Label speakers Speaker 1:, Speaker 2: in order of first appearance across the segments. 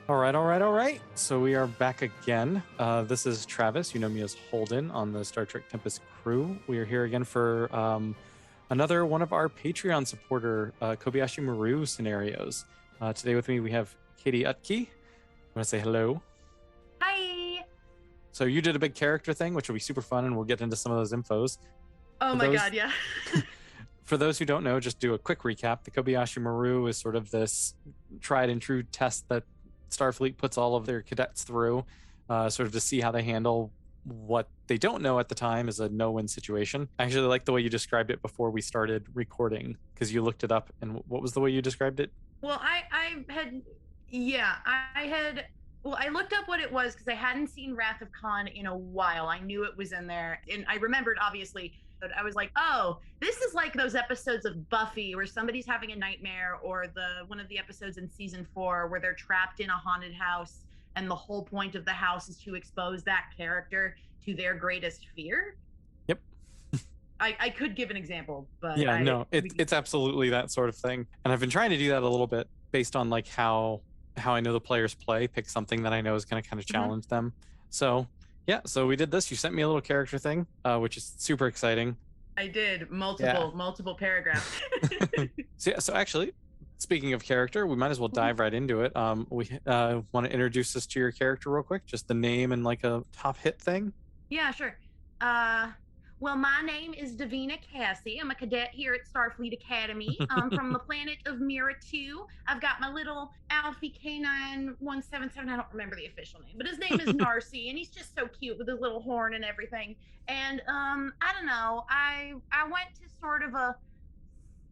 Speaker 1: All right. So we are back again. This is Travis. You know me as Holden on the Star Trek Tempest crew. We are here again for another one of our Patreon supporter Kobayashi Maru scenarios. Today with me we have Katie Utke. I'm going to say hello.
Speaker 2: Hi.
Speaker 1: So you did a big character thing, which will be super fun, and we'll get into some of those infos.
Speaker 2: Oh my god, yeah.
Speaker 1: For those who don't know, just do a quick recap. The Kobayashi Maru is sort of this tried and true test that Starfleet puts all of their cadets through, sort of to see how they handle what they don't know at the time is a no-win situation. I actually like the way you described it before we started recording, because you looked it up. And what was the way you described it?
Speaker 2: Well, I looked up what it was because I hadn't seen Wrath of Khan in a while. I knew it was in there, and I remembered, obviously, but I was like, oh, this is like those episodes of Buffy where somebody's having a nightmare, or one of the episodes in season 4 where they're trapped in a haunted house, and the whole point of the house is to expose that character to their greatest fear.
Speaker 1: Yep.
Speaker 2: I could give an example, but
Speaker 1: yeah, it's absolutely that sort of thing. And I've been trying to do that a little bit based on like how I know the players play, pick something that I know is going to kind of challenge them. So yeah, so we did this. You sent me a little character thing, which is super exciting.
Speaker 2: I did multiple paragraphs.
Speaker 1: So actually, speaking of character, we might as well dive right into it. We want to introduce us to your character real quick, just the name and like a top hit thing.
Speaker 2: Yeah, sure. Well, my name is Davina Cassie. I'm a cadet here at Starfleet Academy. From the planet of Mira 2. I've got my little Alfie K9177. I don't remember the official name, but his name is Narcy, and he's just so cute with his little horn and everything. And I don't know. I went to sort of a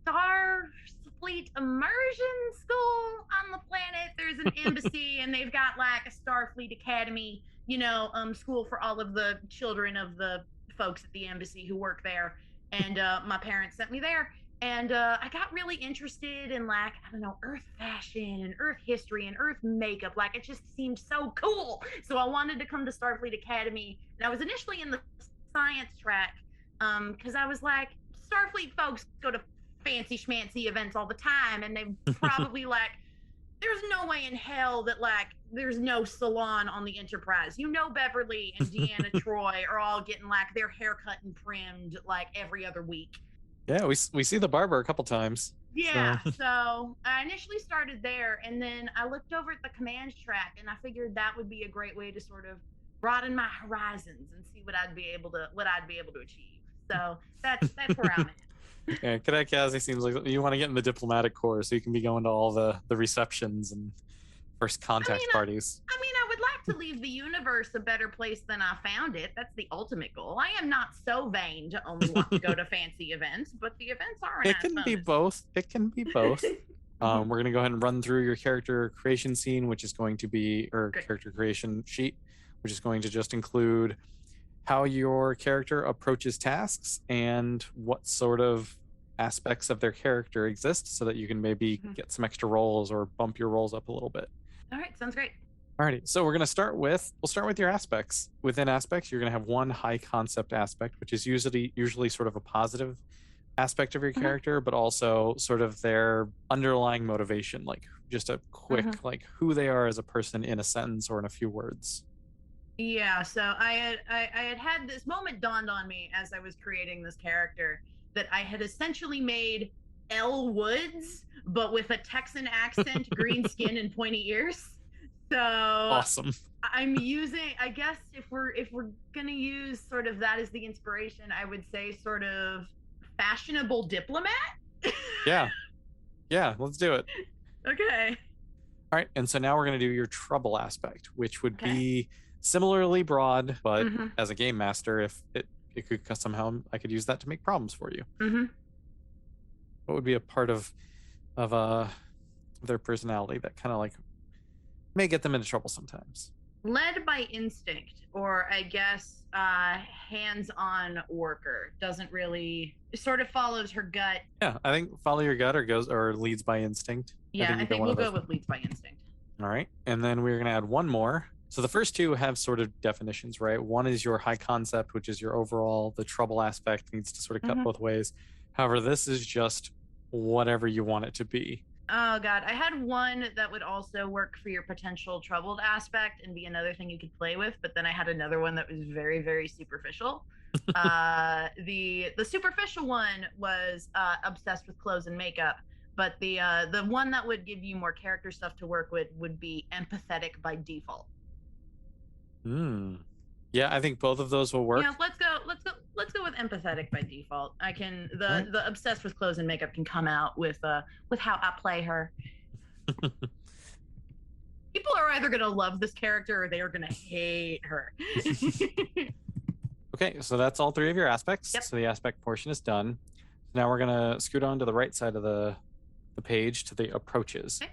Speaker 2: Starfleet immersion school on the planet. There's an embassy, and they've got like a Starfleet Academy, school for all of the children of the folks at the embassy who work there. And my parents sent me there, and I got really interested in, like, I don't know, Earth fashion and Earth history and Earth makeup. Like, it just seemed so cool. So I wanted to come to Starfleet Academy, and I was initially in the science track because I was like, Starfleet folks go to fancy schmancy events all the time, and they probably like, there's no way in hell that like there's no salon on the Enterprise. Beverly and Deanna Troy are all getting like their hair cut and trimmed like every other week.
Speaker 1: Yeah, we see the barber a couple times.
Speaker 2: Yeah, so I initially started there, and then I looked over at the commands track, and I figured that would be a great way to sort of broaden my horizons and see what I'd be able to achieve. So that's where I'm at.
Speaker 1: Yeah, Cadet Cassie seems like you want to get in the diplomatic corps so you can be going to all the receptions and first contact parties.
Speaker 2: I would like to leave the universe a better place than I found it. That's the ultimate goal. I am not so vain to only want to go to fancy events, but the events are
Speaker 1: It can be both. We're going to go ahead and run through your character creation scene, which is going to be, or character creation sheet, which is going to just include how your character approaches tasks and what sort of aspects of their character exist, so that you can maybe get some extra rolls or bump your rolls up a little bit.
Speaker 2: All right, sounds great.
Speaker 1: Alrighty, so we'll start with your aspects. Within aspects, you're going to have one high concept aspect, which is usually sort of a positive aspect of your character, but also sort of their underlying motivation, like just a quick like who they are as a person in a sentence or in a few words.
Speaker 2: Yeah, so I had this moment dawned on me as I was creating this character that I had essentially made Elle Woods, but with a Texan accent, green skin, and pointy ears. So
Speaker 1: awesome.
Speaker 2: I'm using, I guess, if we're gonna use sort of that as the inspiration, I would say sort of fashionable diplomat.
Speaker 1: Yeah, let's do it.
Speaker 2: Okay.
Speaker 1: All right, and so now we're gonna do your trouble aspect, which would be similarly broad, but as a game master, if it could somehow, I could use that to make problems for you. What would be a part of their personality that kind of like may get them into trouble sometimes?
Speaker 2: Led by instinct, or I guess hands-on worker. Doesn't really, sort of follows her gut.
Speaker 1: Yeah, I think follow your gut or leads by instinct.
Speaker 2: Yeah, I think we'll go with leads by instinct.
Speaker 1: All right, and then we're gonna add one more. So the first two have sort of definitions, right? One is your high concept, which is your overall, the trouble aspect needs to sort of cut both ways. However, this is just whatever you want it to be.
Speaker 2: Oh god, I had one that would also work for your potential troubled aspect and be another thing you could play with, but then I had another one that was very, very superficial. The superficial one was obsessed with clothes and makeup, but the one that would give you more character stuff to work with would be empathetic by default.
Speaker 1: Hmm. Yeah, I think both of those will
Speaker 2: Yeah,
Speaker 1: work.
Speaker 2: let's go with empathetic by default. I can
Speaker 1: All right.
Speaker 2: the obsessed with clothes and makeup can come out with how I play her. People are either gonna love this character or they are gonna hate her.
Speaker 1: Okay, so that's all three of your aspects.
Speaker 2: Yep.
Speaker 1: So the aspect portion is done. Now we're gonna scoot on to the right side of the page to the approaches.
Speaker 2: Okay.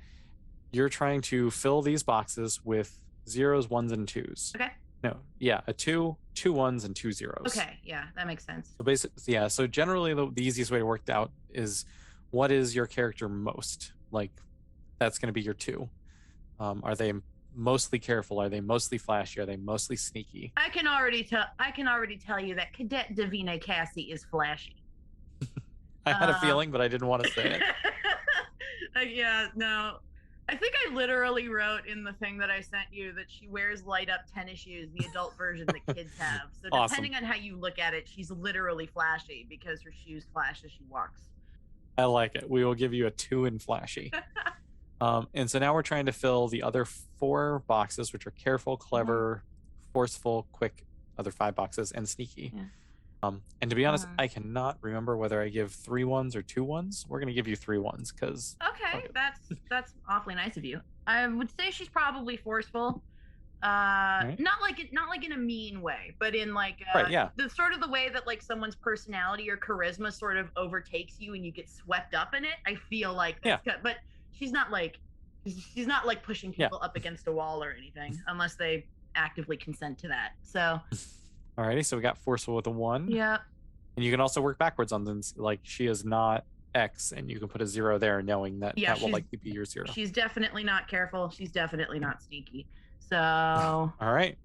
Speaker 1: You're trying to fill these boxes with zeros, ones, and twos.
Speaker 2: Okay.
Speaker 1: No, yeah, a two, two ones, and two zeros.
Speaker 2: Okay, yeah, that makes sense.
Speaker 1: So basically, yeah. So generally, the easiest way to work it out is what is your character most like? That's going to be your two. Are they mostly careful? Are they mostly flashy? Are they mostly sneaky?
Speaker 2: I can already tell you that Cadet Davina Cassie is flashy.
Speaker 1: I had a feeling, but I didn't want to say it.
Speaker 2: Yeah, no. I think I literally wrote in the thing that I sent you that she wears light up tennis shoes, the adult version that kids have. So depending on how you look at it, she's literally flashy because her shoes flash as she walks.
Speaker 1: I like it. We will give you a 2 in flashy. And so now we're trying to fill the other 4 boxes, which are careful, clever, forceful, quick, other 5 boxes, and sneaky.
Speaker 2: Yeah.
Speaker 1: And to be honest, I cannot remember whether I give 3 ones or 2 ones. We're gonna give you 3 ones because
Speaker 2: okay, that's awfully nice of you. I would say she's probably forceful.
Speaker 1: Right.
Speaker 2: Not like in a mean way, but in like
Speaker 1: right, yeah,
Speaker 2: the sort of the way that like someone's personality or charisma sort of overtakes you and you get swept up in it. I feel like that's good, but she's not like pushing people up against a wall or anything unless they actively consent to that. So
Speaker 1: alrighty, so we got forceful with a 1.
Speaker 2: yeah.
Speaker 1: And you can also work backwards on this. Like she is not X, and you can put a 0 there, knowing that that will likely be your 0.
Speaker 2: She's definitely not careful. She's definitely not sneaky. So
Speaker 1: all right.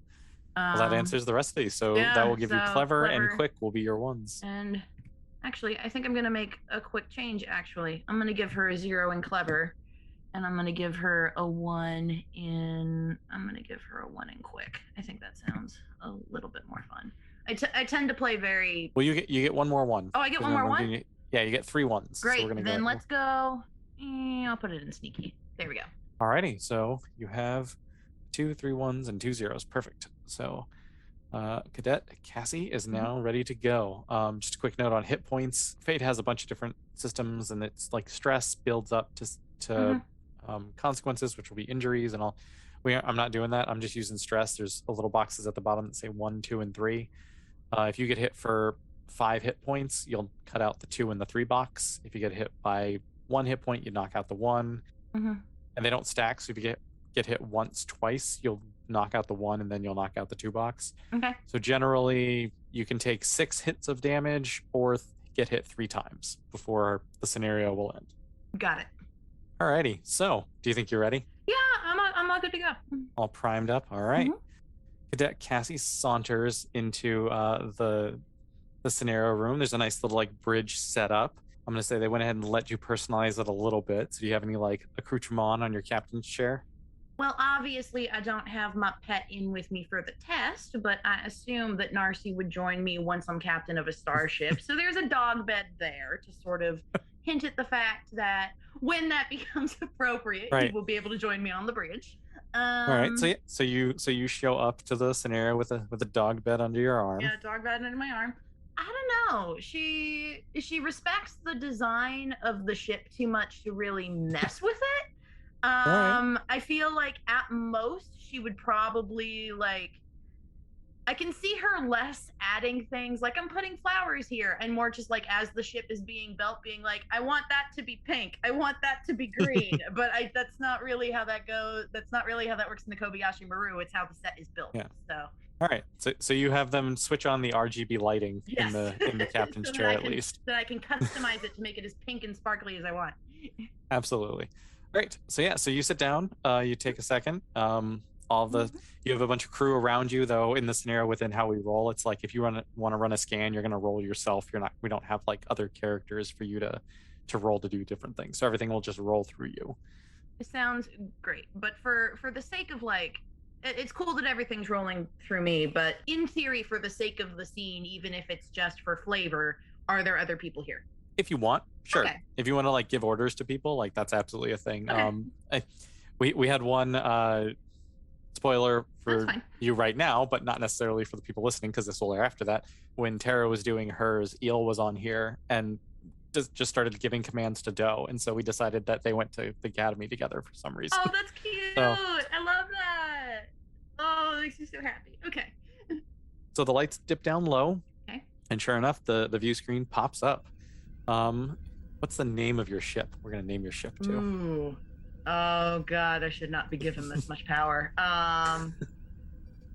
Speaker 1: Well, that answers the rest of these. So that will give you clever and quick will be your ones.
Speaker 2: And actually, I think I'm gonna make a quick change. Actually, I'm gonna give her a 0 in clever, and I'm gonna give her a 1 in. I'm gonna give her a 1 in quick. I think that sounds a little bit more fun. I tend to play very.
Speaker 1: Well, you get one more 1.
Speaker 2: Oh, I get one more 1.
Speaker 1: Yeah, you get 3 ones.
Speaker 2: Great.
Speaker 1: So
Speaker 2: then let's go. I'll put it in sneaky. There we go.
Speaker 1: Alrighty. So you have 2, 3 ones, and 2 zeros. Perfect. So Cadet Cassie is now ready to go. Just a quick note on hit points. Fate has a bunch of different systems, and it's like stress builds up to consequences, which will be injuries and all. I'm not doing that. I'm just using stress. There's a little boxes at the bottom that say 1, 2, and 3. If you get hit for 5 hit points, you'll cut out the 2 in the 3 box. If you get hit by 1 hit point, you knock out the 1. And they don't stack. So if you get hit once, twice, you'll knock out the 1, and then you'll knock out the 2 box.
Speaker 2: Okay.
Speaker 1: So generally, you can take 6 hits of damage or get hit 3 times before the scenario will end.
Speaker 2: Got it.
Speaker 1: Alrighty. So, do you think you're ready?
Speaker 2: Yeah, I'm all good to go.
Speaker 1: All primed up. All right. Cadet Cassie saunters into the scenario room. There's a nice little like bridge set up. I'm gonna say they went ahead and let you personalize it a little bit. So do you have any like accoutrement on your captain's chair?
Speaker 2: Well, obviously, I don't have my pet in with me for the test, but I assume that Narcy would join me once I'm captain of a starship. So there's a dog bed there to sort of hint at the fact that when that becomes appropriate, he will be able to join me on the bridge.
Speaker 1: All right. So you show up to the scenario with a dog bed under your arm.
Speaker 2: Yeah, dog bed under my arm. I don't know. She respects the design of the ship too much to really mess with it. I feel like at most she would probably like. I can see her less adding things like I'm putting flowers here, and more just like as the ship is being built, being like, I want that to be pink, I want that to be green. But that's not really how that goes. That's not really how that works in the Kobayashi Maru. It's how the set is built. Yeah. So.
Speaker 1: All right. So you have them switch on the RGB lighting in the captain's chair at least.
Speaker 2: So that I can customize it to make it as pink and sparkly as I want.
Speaker 1: Absolutely. Great. So yeah. So you sit down. You take a second. You have a bunch of crew around you, though. In the scenario within how we roll, it's like if you want to run a scan, you're going to roll yourself. We don't have like other characters for you to to roll to do different things. So everything will just roll through you.
Speaker 2: It sounds great, but for the sake of like, it's cool that everything's rolling through me, but in theory, for the sake of the scene, even if it's just for flavor, are there other people here?
Speaker 1: If you want, sure.
Speaker 2: Okay.
Speaker 1: If you want to like give orders to people, like that's absolutely a thing.
Speaker 2: Okay.
Speaker 1: We had one spoiler
Speaker 2: That's
Speaker 1: for
Speaker 2: fine.
Speaker 1: you right now, but not necessarily for the people listening, because this will air after that. When Tara was doing hers, Eel was on here and just started giving commands to Doe, and so we decided that they went to the academy together for some reason.
Speaker 2: Oh, that's cute.
Speaker 1: So,
Speaker 2: I love that. Oh, it makes me so happy. Okay.
Speaker 1: so the lights dip down low,
Speaker 2: Okay.
Speaker 1: and sure enough, the view screen pops up. What's the name of your ship? We're gonna name your ship too.
Speaker 2: Ooh. Oh God, I should not be given this much power.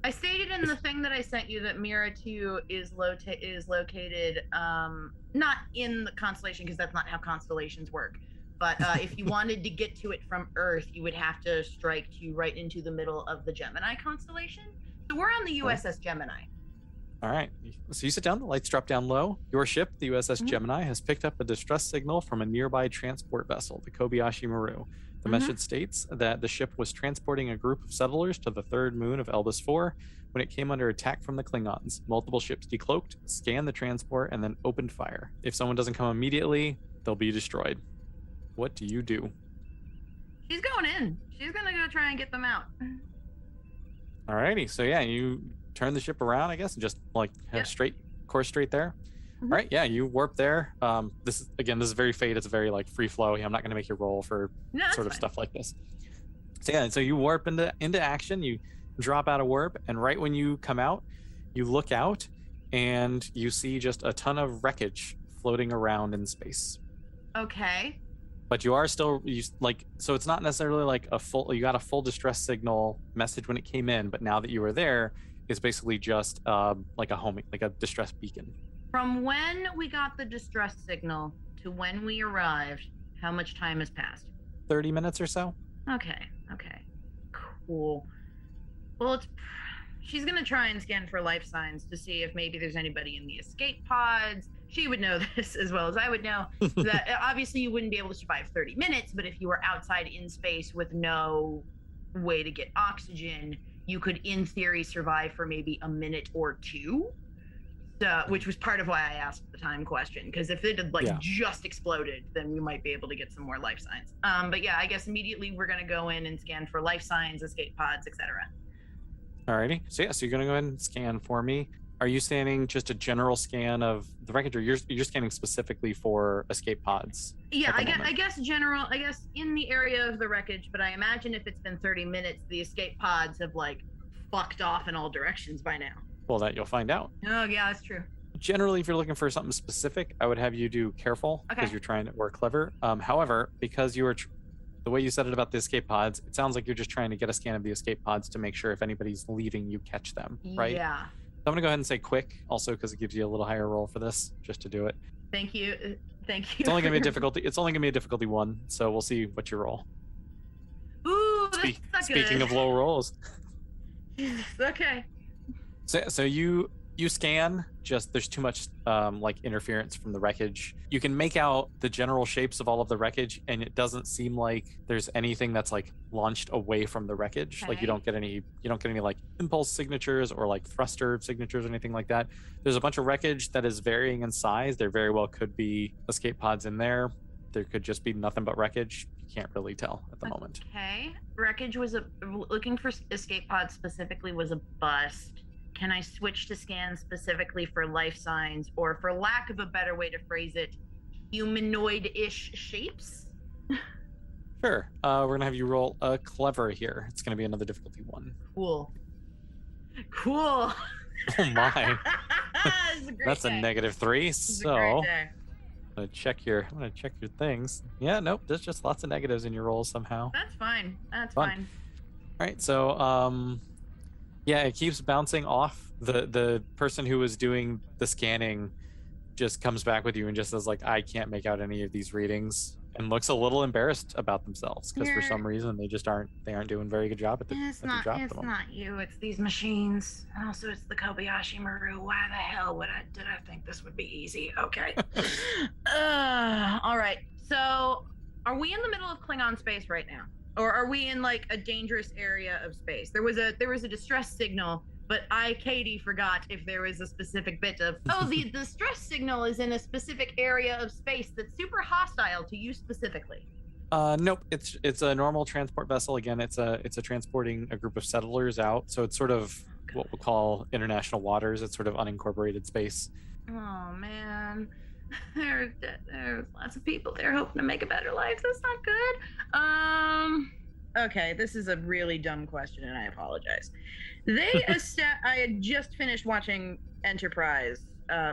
Speaker 2: I stated in the thing that I sent you that Mira 2 is located not in the constellation, because that's not how constellations work. But if you wanted to get to it from Earth, you would have to strike to right into the middle of the Gemini constellation. So we're on the USS Gemini.
Speaker 1: All right. So you sit down, the lights drop down low. Your ship, the USS
Speaker 2: Mhm.
Speaker 1: Gemini, has picked up a distress signal from a nearby transport vessel, the Kobayashi Maru. The message states that the ship was transporting a group of settlers to the third moon of Elbis 4 when it came under attack from the Klingons. Multiple ships decloaked, scanned the transport, and then opened fire. If someone doesn't come immediately, they'll be destroyed. What do you do?
Speaker 2: She's going in. She's gonna go try and get them out.
Speaker 1: Alrighty, so yeah, you turn the ship around, I guess, and just like have straight course straight there. All right, yeah, you warp there. This is very Fate. It's very like free flow. I'm not going to make you roll for sort of stuff like this. So yeah, so you warp into action. You drop out of warp, and right when you come out, you look out, and you see just a ton of wreckage floating around in space.
Speaker 2: Okay.
Speaker 1: But you are still so it's not necessarily like you got a full distress signal message when it came in, but now that you are there, it's basically just like a distress beacon.
Speaker 2: From when we got the distress signal to when we arrived, how much time has passed?
Speaker 1: 30 minutes or so.
Speaker 2: Okay. Cool. Well, she's gonna try and scan for life signs to see if maybe there's anybody in the escape pods. She would know this as well as I would know. That obviously you wouldn't be able to survive 30 minutes, but if you were outside in space with no way to get oxygen, you could, in theory, survive for maybe a minute or two. Which was part of why I asked the time question, because if it had just exploded, then we might be able to get some more life signs. But yeah, I guess immediately we're gonna go in and scan for life signs, escape pods, etc.
Speaker 1: Alrighty. So you're gonna go ahead and scan for me. Are you scanning just a general scan of the wreckage, or you're scanning specifically for escape pods?
Speaker 2: Yeah, I guess general. I guess in the area of the wreckage, but I imagine if it's been 30 minutes, the escape pods have like fucked off in all directions by now.
Speaker 1: Well, that you'll find out.
Speaker 2: Oh yeah, that's true.
Speaker 1: Generally, if you're looking for something specific, I would have you do careful because you're trying to work clever. However, because you were the way you said it about the escape pods, it sounds like you're just trying to get a scan of the escape pods to make sure if anybody's leaving, you catch them, right?
Speaker 2: Yeah.
Speaker 1: So I'm gonna go ahead and say quick, also because it gives you a little higher roll for this, just to do it.
Speaker 2: Thank you.
Speaker 1: It's only gonna be a difficulty. It's only gonna be a difficulty 1, so we'll see what you roll.
Speaker 2: Ooh, that's not
Speaker 1: Speaking
Speaker 2: good.
Speaker 1: of low rolls.
Speaker 2: Okay.
Speaker 1: So you scan, just there's too much like interference from the wreckage. You can make out the general shapes of all of the wreckage, and it doesn't seem like there's anything that's like launched away from the wreckage. Like you don't get any like impulse signatures or like thruster signatures or anything like that. There's a bunch of wreckage that is varying in size. There very well could be escape pods in there. There could just be nothing but wreckage. You can't really tell at the moment.
Speaker 2: Okay. Wreckage was looking for escape pods specifically was a bust. Can I switch to scan specifically for life signs, or for lack of a better way to phrase it, humanoid-ish shapes?
Speaker 1: Sure. We're gonna have you roll a clever here. It's gonna be another difficulty 1.
Speaker 2: Cool.
Speaker 1: Oh my. That's
Speaker 2: day.
Speaker 1: a -3. So I'm gonna check your things. Yeah, nope. There's just lots of negatives in your rolls somehow.
Speaker 2: That's fine. That's fine.
Speaker 1: All right. So yeah, it keeps bouncing off. The person who was doing the scanning just comes back with you and just says like, I can't make out any of these readings, and looks a little embarrassed about themselves because for some reason they aren't doing a very good job at the job.
Speaker 2: It's not you, it's these machines. And also it's the Kobayashi Maru. Why the hell did I think this would be easy? Okay. All right. we in the middle of Klingon space right now? Or are we in like a dangerous area of space? There was a distress signal, but Katie, forgot if there was a specific bit of, oh, the distress signal is in a specific area of space that's super hostile to you specifically.
Speaker 1: Nope. It's a normal transport vessel. Again, it's transporting a group of settlers out. So it's sort of what we'll call international waters. It's sort of unincorporated space.
Speaker 2: Oh man, there's lots of people there hoping to make a better life. That's not good. Okay, this is a really dumb question, and I apologize. I had just finished watching Enterprise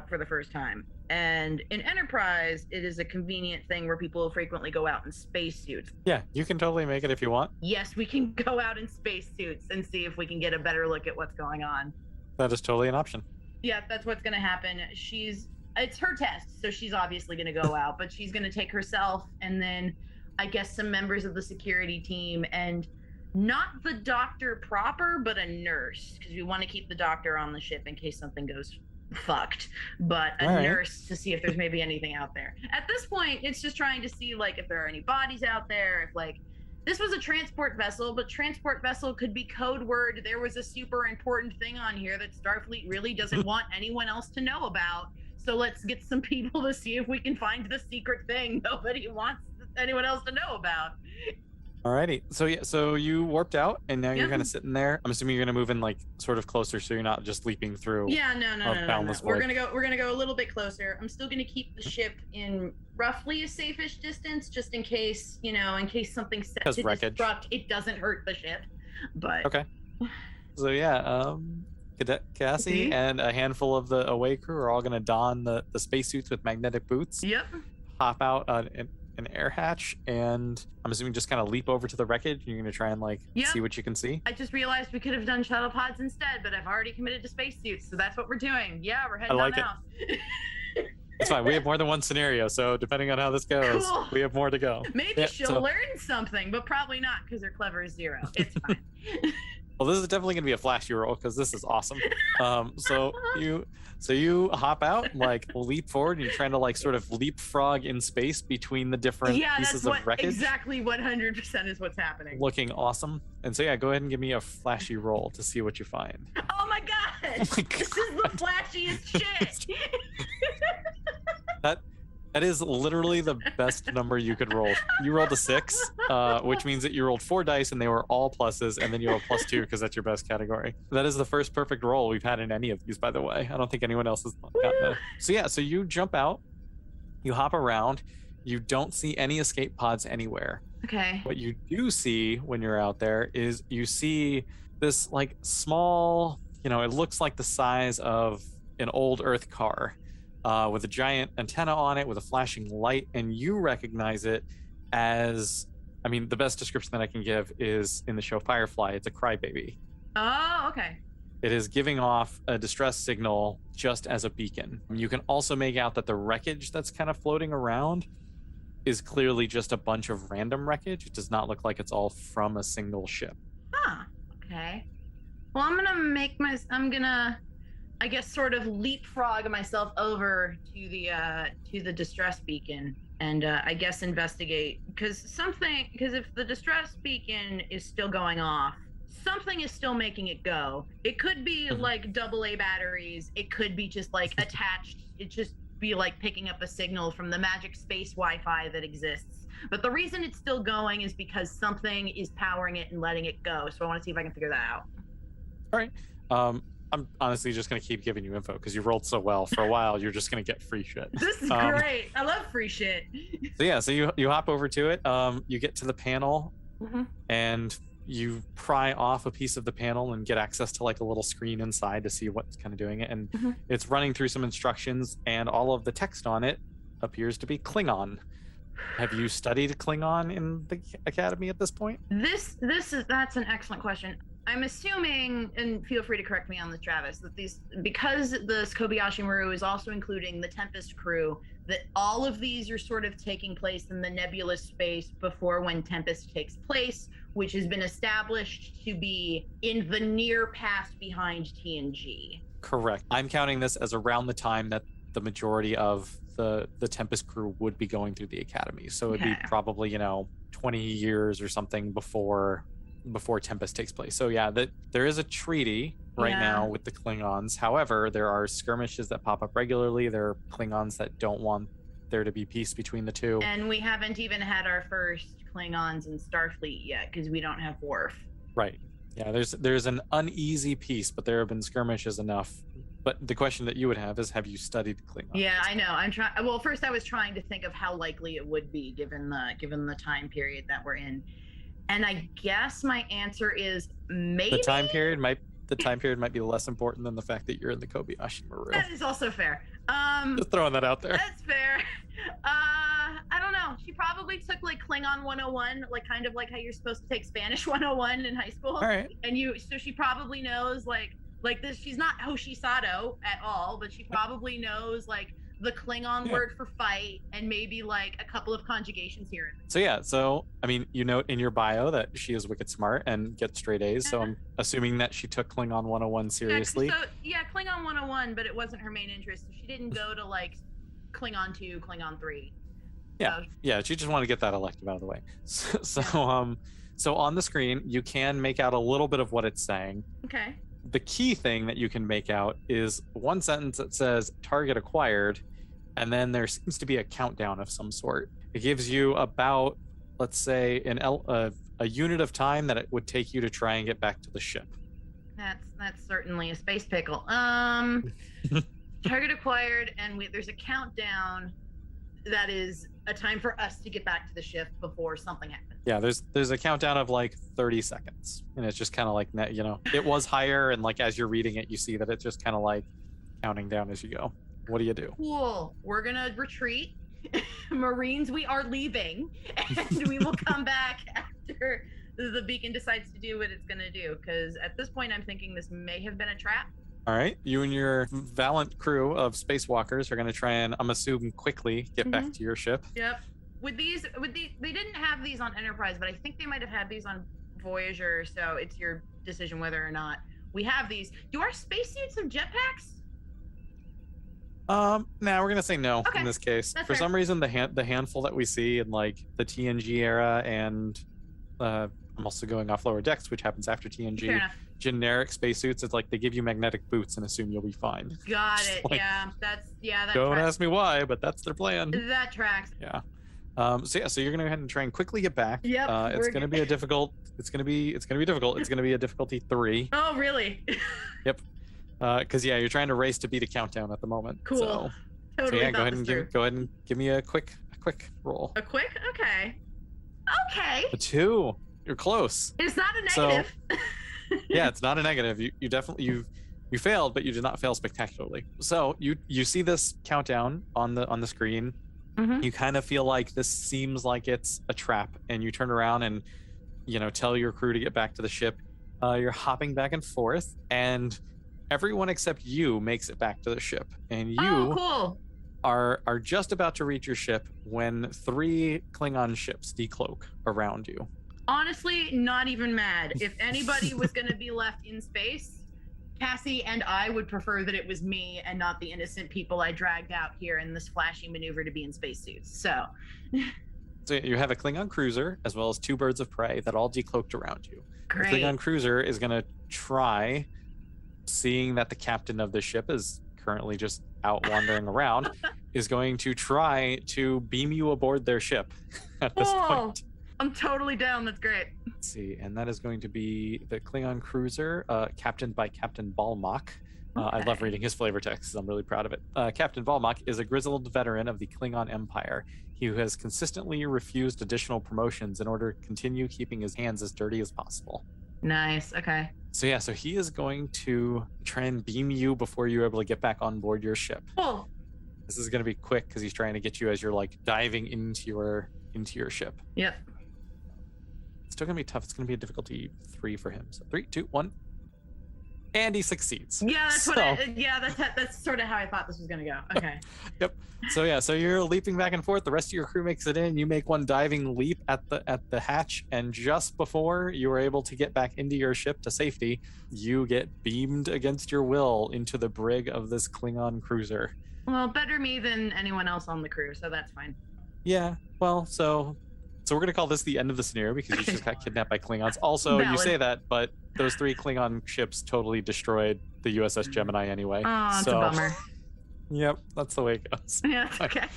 Speaker 2: for the first time. And in Enterprise, it is a convenient thing where people frequently go out in spacesuits.
Speaker 1: Yeah, you can totally make it if you want.
Speaker 2: Yes, we can go out in spacesuits and see if we can get a better look at what's going on.
Speaker 1: That is totally an option.
Speaker 2: Yeah, that's what's going to happen. It's her test, so she's obviously going to go out, but she's going to take herself and then I guess some members of the security team, and not the doctor proper, but a nurse, because we want to keep the doctor on the ship in case something goes fucked, but a nurse to see if there's maybe anything out there. At this point, it's just trying to see like if there are any bodies out there, if like this was a transport vessel, but transport vessel could be code word. There was a super important thing on here that Starfleet really doesn't want anyone else to know about. So let's get some people to see if we can find the secret thing nobody wants anyone else to know about.
Speaker 1: Alrighty. So yeah, so you warped out and now you're kind of sitting there. I'm assuming you're gonna move in like sort of closer so you're not just leaping through.
Speaker 2: Yeah, no. We're gonna go a little bit closer. I'm still gonna keep the ship in roughly a safe-ish distance, just in case, in case something set to disrupt, it doesn't hurt the ship. But
Speaker 1: okay. So yeah, Cadet Cassie and a handful of the away crew are all gonna don the spacesuits with magnetic boots.
Speaker 2: Yep.
Speaker 1: Hop out an air hatch, and I'm assuming just kind of leap over to the wreckage. You're gonna try and see what you can see.
Speaker 2: I just realized we could have done shuttle pods instead, but I've already committed to spacesuits, so that's what we're doing. Yeah, we're heading on out.
Speaker 1: It's fine. We have more than one scenario, so depending on how this goes, we have more to go.
Speaker 2: Maybe she'll learn something, but probably not because her clever is 0. It's fine.
Speaker 1: Well, this is definitely going to be a flashy roll because this is awesome. So you hop out, leap forward, and you're trying to sort of leapfrog in space between the different pieces of wreckage.
Speaker 2: Exactly 100% is what's happening.
Speaker 1: Looking awesome. And so yeah, go ahead and give me a flashy roll to see what you find.
Speaker 2: Oh my god! This is the flashiest shit.
Speaker 1: That is literally the best number you could roll. You rolled a 6, which means that you rolled 4 dice and they were all pluses, and then you rolled +2 because that's your best category. That is the first perfect roll we've had in any of these, by the way. I don't think anyone else has gotten it. So you jump out, you hop around, you don't see any escape pods anywhere.
Speaker 2: Okay.
Speaker 1: What you do see when you're out there is you see this small, it looks like the size of an old Earth car. With a giant antenna on it, with a flashing light, and you recognize it as, the best description that I can give is in the show Firefly, it's a crybaby.
Speaker 2: Oh, okay.
Speaker 1: It is giving off a distress signal just as a beacon. You can also make out that the wreckage that's kind of floating around is clearly just a bunch of random wreckage. It does not look like it's all from a single ship.
Speaker 2: Huh, okay. Well, I'm gonna I guess sort of leapfrog myself over to the distress beacon and I guess investigate because if the distress beacon is still going off, something is still making it go. It could be like AA batteries. It could be just attached. It just be picking up a signal from the magic space Wi-Fi that exists. But the reason it's still going is because something is powering it and letting it go. So I want to see if I can figure that out.
Speaker 1: All right. I'm honestly just going to keep giving you info because you rolled so well. For a while, you're just going to get free shit.
Speaker 2: This is great. I love free shit.
Speaker 1: So you hop over to it. You get to the panel and you pry off a piece of the panel and get access to a little screen inside to see what's kind of doing it. And it's running through some instructions, and all of the text on it appears to be Klingon. Have you studied Klingon in the academy at this point?
Speaker 2: That's an excellent question. I'm assuming, and feel free to correct me on this, Travis, that because the Kobayashi Maru is also including the Tempest crew, that all of these are sort of taking place in the nebulous space before when Tempest takes place, which has been established to be in the near past behind TNG.
Speaker 1: Correct. I'm counting this as around the time that the majority of the Tempest crew would be going through the academy. So it'd be
Speaker 2: Okay.
Speaker 1: probably 20 years or something before Tempest takes place. So yeah, there is a treaty right
Speaker 2: Yeah.
Speaker 1: now with the Klingons. However, there are skirmishes that pop up regularly. There are Klingons that don't want there to be peace between the two.
Speaker 2: And we haven't even had our first Klingons in Starfleet yet because we don't have Worf.
Speaker 1: Right. Yeah, there's an uneasy peace, but there have been skirmishes enough. But the question that you would have is, have you studied Klingon?
Speaker 2: Yeah, I know. I'm trying. Well, first I was trying to think of how likely it would be given the time period that we're in, and I guess my answer is maybe.
Speaker 1: The time period might be less important than the fact that you're in the Kobayashi Maru.
Speaker 2: That is also fair.
Speaker 1: Just throwing that out there.
Speaker 2: That's fair. I don't know. She probably took like Klingon 101, like kind of like how you're supposed to take Spanish 101 in high school.
Speaker 1: All right.
Speaker 2: And so she probably knows like this. She's not Hoshisato at all, but she probably knows like the Klingon word for fight and maybe like a couple of conjugations here.
Speaker 1: So I mean, you note in your bio that she is wicked smart and gets straight A's. So I'm assuming that she took Klingon 101 seriously.
Speaker 2: Yeah, Klingon 101, but it wasn't her main interest. She didn't go to like Klingon 2, Klingon 3.
Speaker 1: Yeah, she just wanted to get that elective out of the way. So on the screen, you can make out a little bit of what it's saying.
Speaker 2: Okay.
Speaker 1: The key thing that you can make out is one sentence that says target acquired, and then there seems to be a countdown of some sort. It gives you about, let's say, a unit of time that it would take you to try and get back to the ship.
Speaker 2: That's certainly a space pickle. Target acquired, and there's a countdown that is a time for us to get back to the ship before something happens.
Speaker 1: Yeah, there's a countdown of like 30 seconds, and it's just kind of like, it was higher, and like as you're reading it, you see that it's just kind of like counting down as you go. What do you do?
Speaker 2: Cool. We're gonna retreat. Marines, we are leaving, and we will come back after the beacon decides to do what it's gonna do. Because at this point, I'm thinking this may have been a trap.
Speaker 1: All right, you and your valiant crew of spacewalkers are going to try and, I'm assuming, quickly get back to your ship.
Speaker 2: Yep. With these, they didn't have these on Enterprise, but I think they might have had these on Voyager. So it's your decision whether or not we have these. Do our spacesuits have jetpacks?
Speaker 1: Nah, we're gonna say no in this case.
Speaker 2: That's
Speaker 1: For
Speaker 2: fair.
Speaker 1: some reason, the handful that we see in like the TNG era, and I'm also going off Lower Decks, which happens after TNG.
Speaker 2: Fair enough.
Speaker 1: Generic spacesuits, it's like they give you magnetic boots and assume you'll be fine.
Speaker 2: Got it.
Speaker 1: Like,
Speaker 2: That
Speaker 1: don't
Speaker 2: tracks.
Speaker 1: ask me why, but that's their plan.
Speaker 2: That tracks.
Speaker 1: Yeah. So you're gonna go ahead and try and quickly get back.
Speaker 2: Yep.
Speaker 1: It's gonna be difficult. It's gonna be difficult. It's gonna be a difficulty 3.
Speaker 2: Oh, really?
Speaker 1: Yep. Because you're trying to race to beat a countdown at the moment.
Speaker 2: Cool.
Speaker 1: So
Speaker 2: Totally.
Speaker 1: yeah, go ahead and give me a quick roll.
Speaker 2: A quick? Okay.
Speaker 1: A 2. You're close.
Speaker 2: It's not a negative.
Speaker 1: Yeah, it's not a negative. You definitely you failed, but you did not fail spectacularly. So you see this countdown on the screen.
Speaker 2: Mhm.
Speaker 1: You kind of feel like this seems like it's a trap, and you turn around and tell your crew to get back to the ship. You're hopping back and forth, and everyone except you makes it back to the ship, and you
Speaker 2: cool.
Speaker 1: are just about to reach your ship when 3 Klingon ships decloak around you.
Speaker 2: Honestly, not even mad. If anybody was going to be left in space, Cassie and I would prefer that it was me and not the innocent people I dragged out here in this flashy maneuver to be in spacesuits. So
Speaker 1: you have a Klingon cruiser as well as 2 birds of prey that all decloaked around you.
Speaker 2: great.
Speaker 1: The Klingon cruiser is going to try, seeing that the captain of the ship is currently just out wandering around, is going to try to beam you aboard their ship at this point.
Speaker 2: I'm totally down. That's great.
Speaker 1: Let's see, and that is going to be the Klingon cruiser, captained by Captain Balmach. I love reading his flavor text. I'm really proud of it. Captain Balmach is a grizzled veteran of the Klingon Empire. He has consistently refused additional promotions in order to continue keeping his hands as dirty as possible.
Speaker 2: Nice. Okay.
Speaker 1: So he is going to try and beam you before you're able to get back on board your ship.
Speaker 2: Cool.
Speaker 1: This is going to be quick because he's trying to get you as you're like diving into your ship.
Speaker 2: Yep.
Speaker 1: It's still going to be tough. It's going to be a difficulty 3 for him. So 3, 2, 1. And he succeeds.
Speaker 2: Yeah, that's sort of how I thought this was gonna go. Okay.
Speaker 1: Yep. So you're leaping back and forth. The rest of your crew makes it in. You make one diving leap at the hatch, and just before you are able to get back into your ship to safety, you get beamed against your will into the brig of this Klingon cruiser.
Speaker 2: Well, better me than anyone else on the crew, so that's fine.
Speaker 1: Yeah. Well, so we're gonna call this the end of the scenario because you just got kidnapped by Klingons. Also, you
Speaker 2: Valid.
Speaker 1: say that, but those 3 Klingon ships totally destroyed the USS Gemini anyway.
Speaker 2: Oh, it's a bummer.
Speaker 1: Yep, that's the way it goes.
Speaker 2: Yeah, it's okay.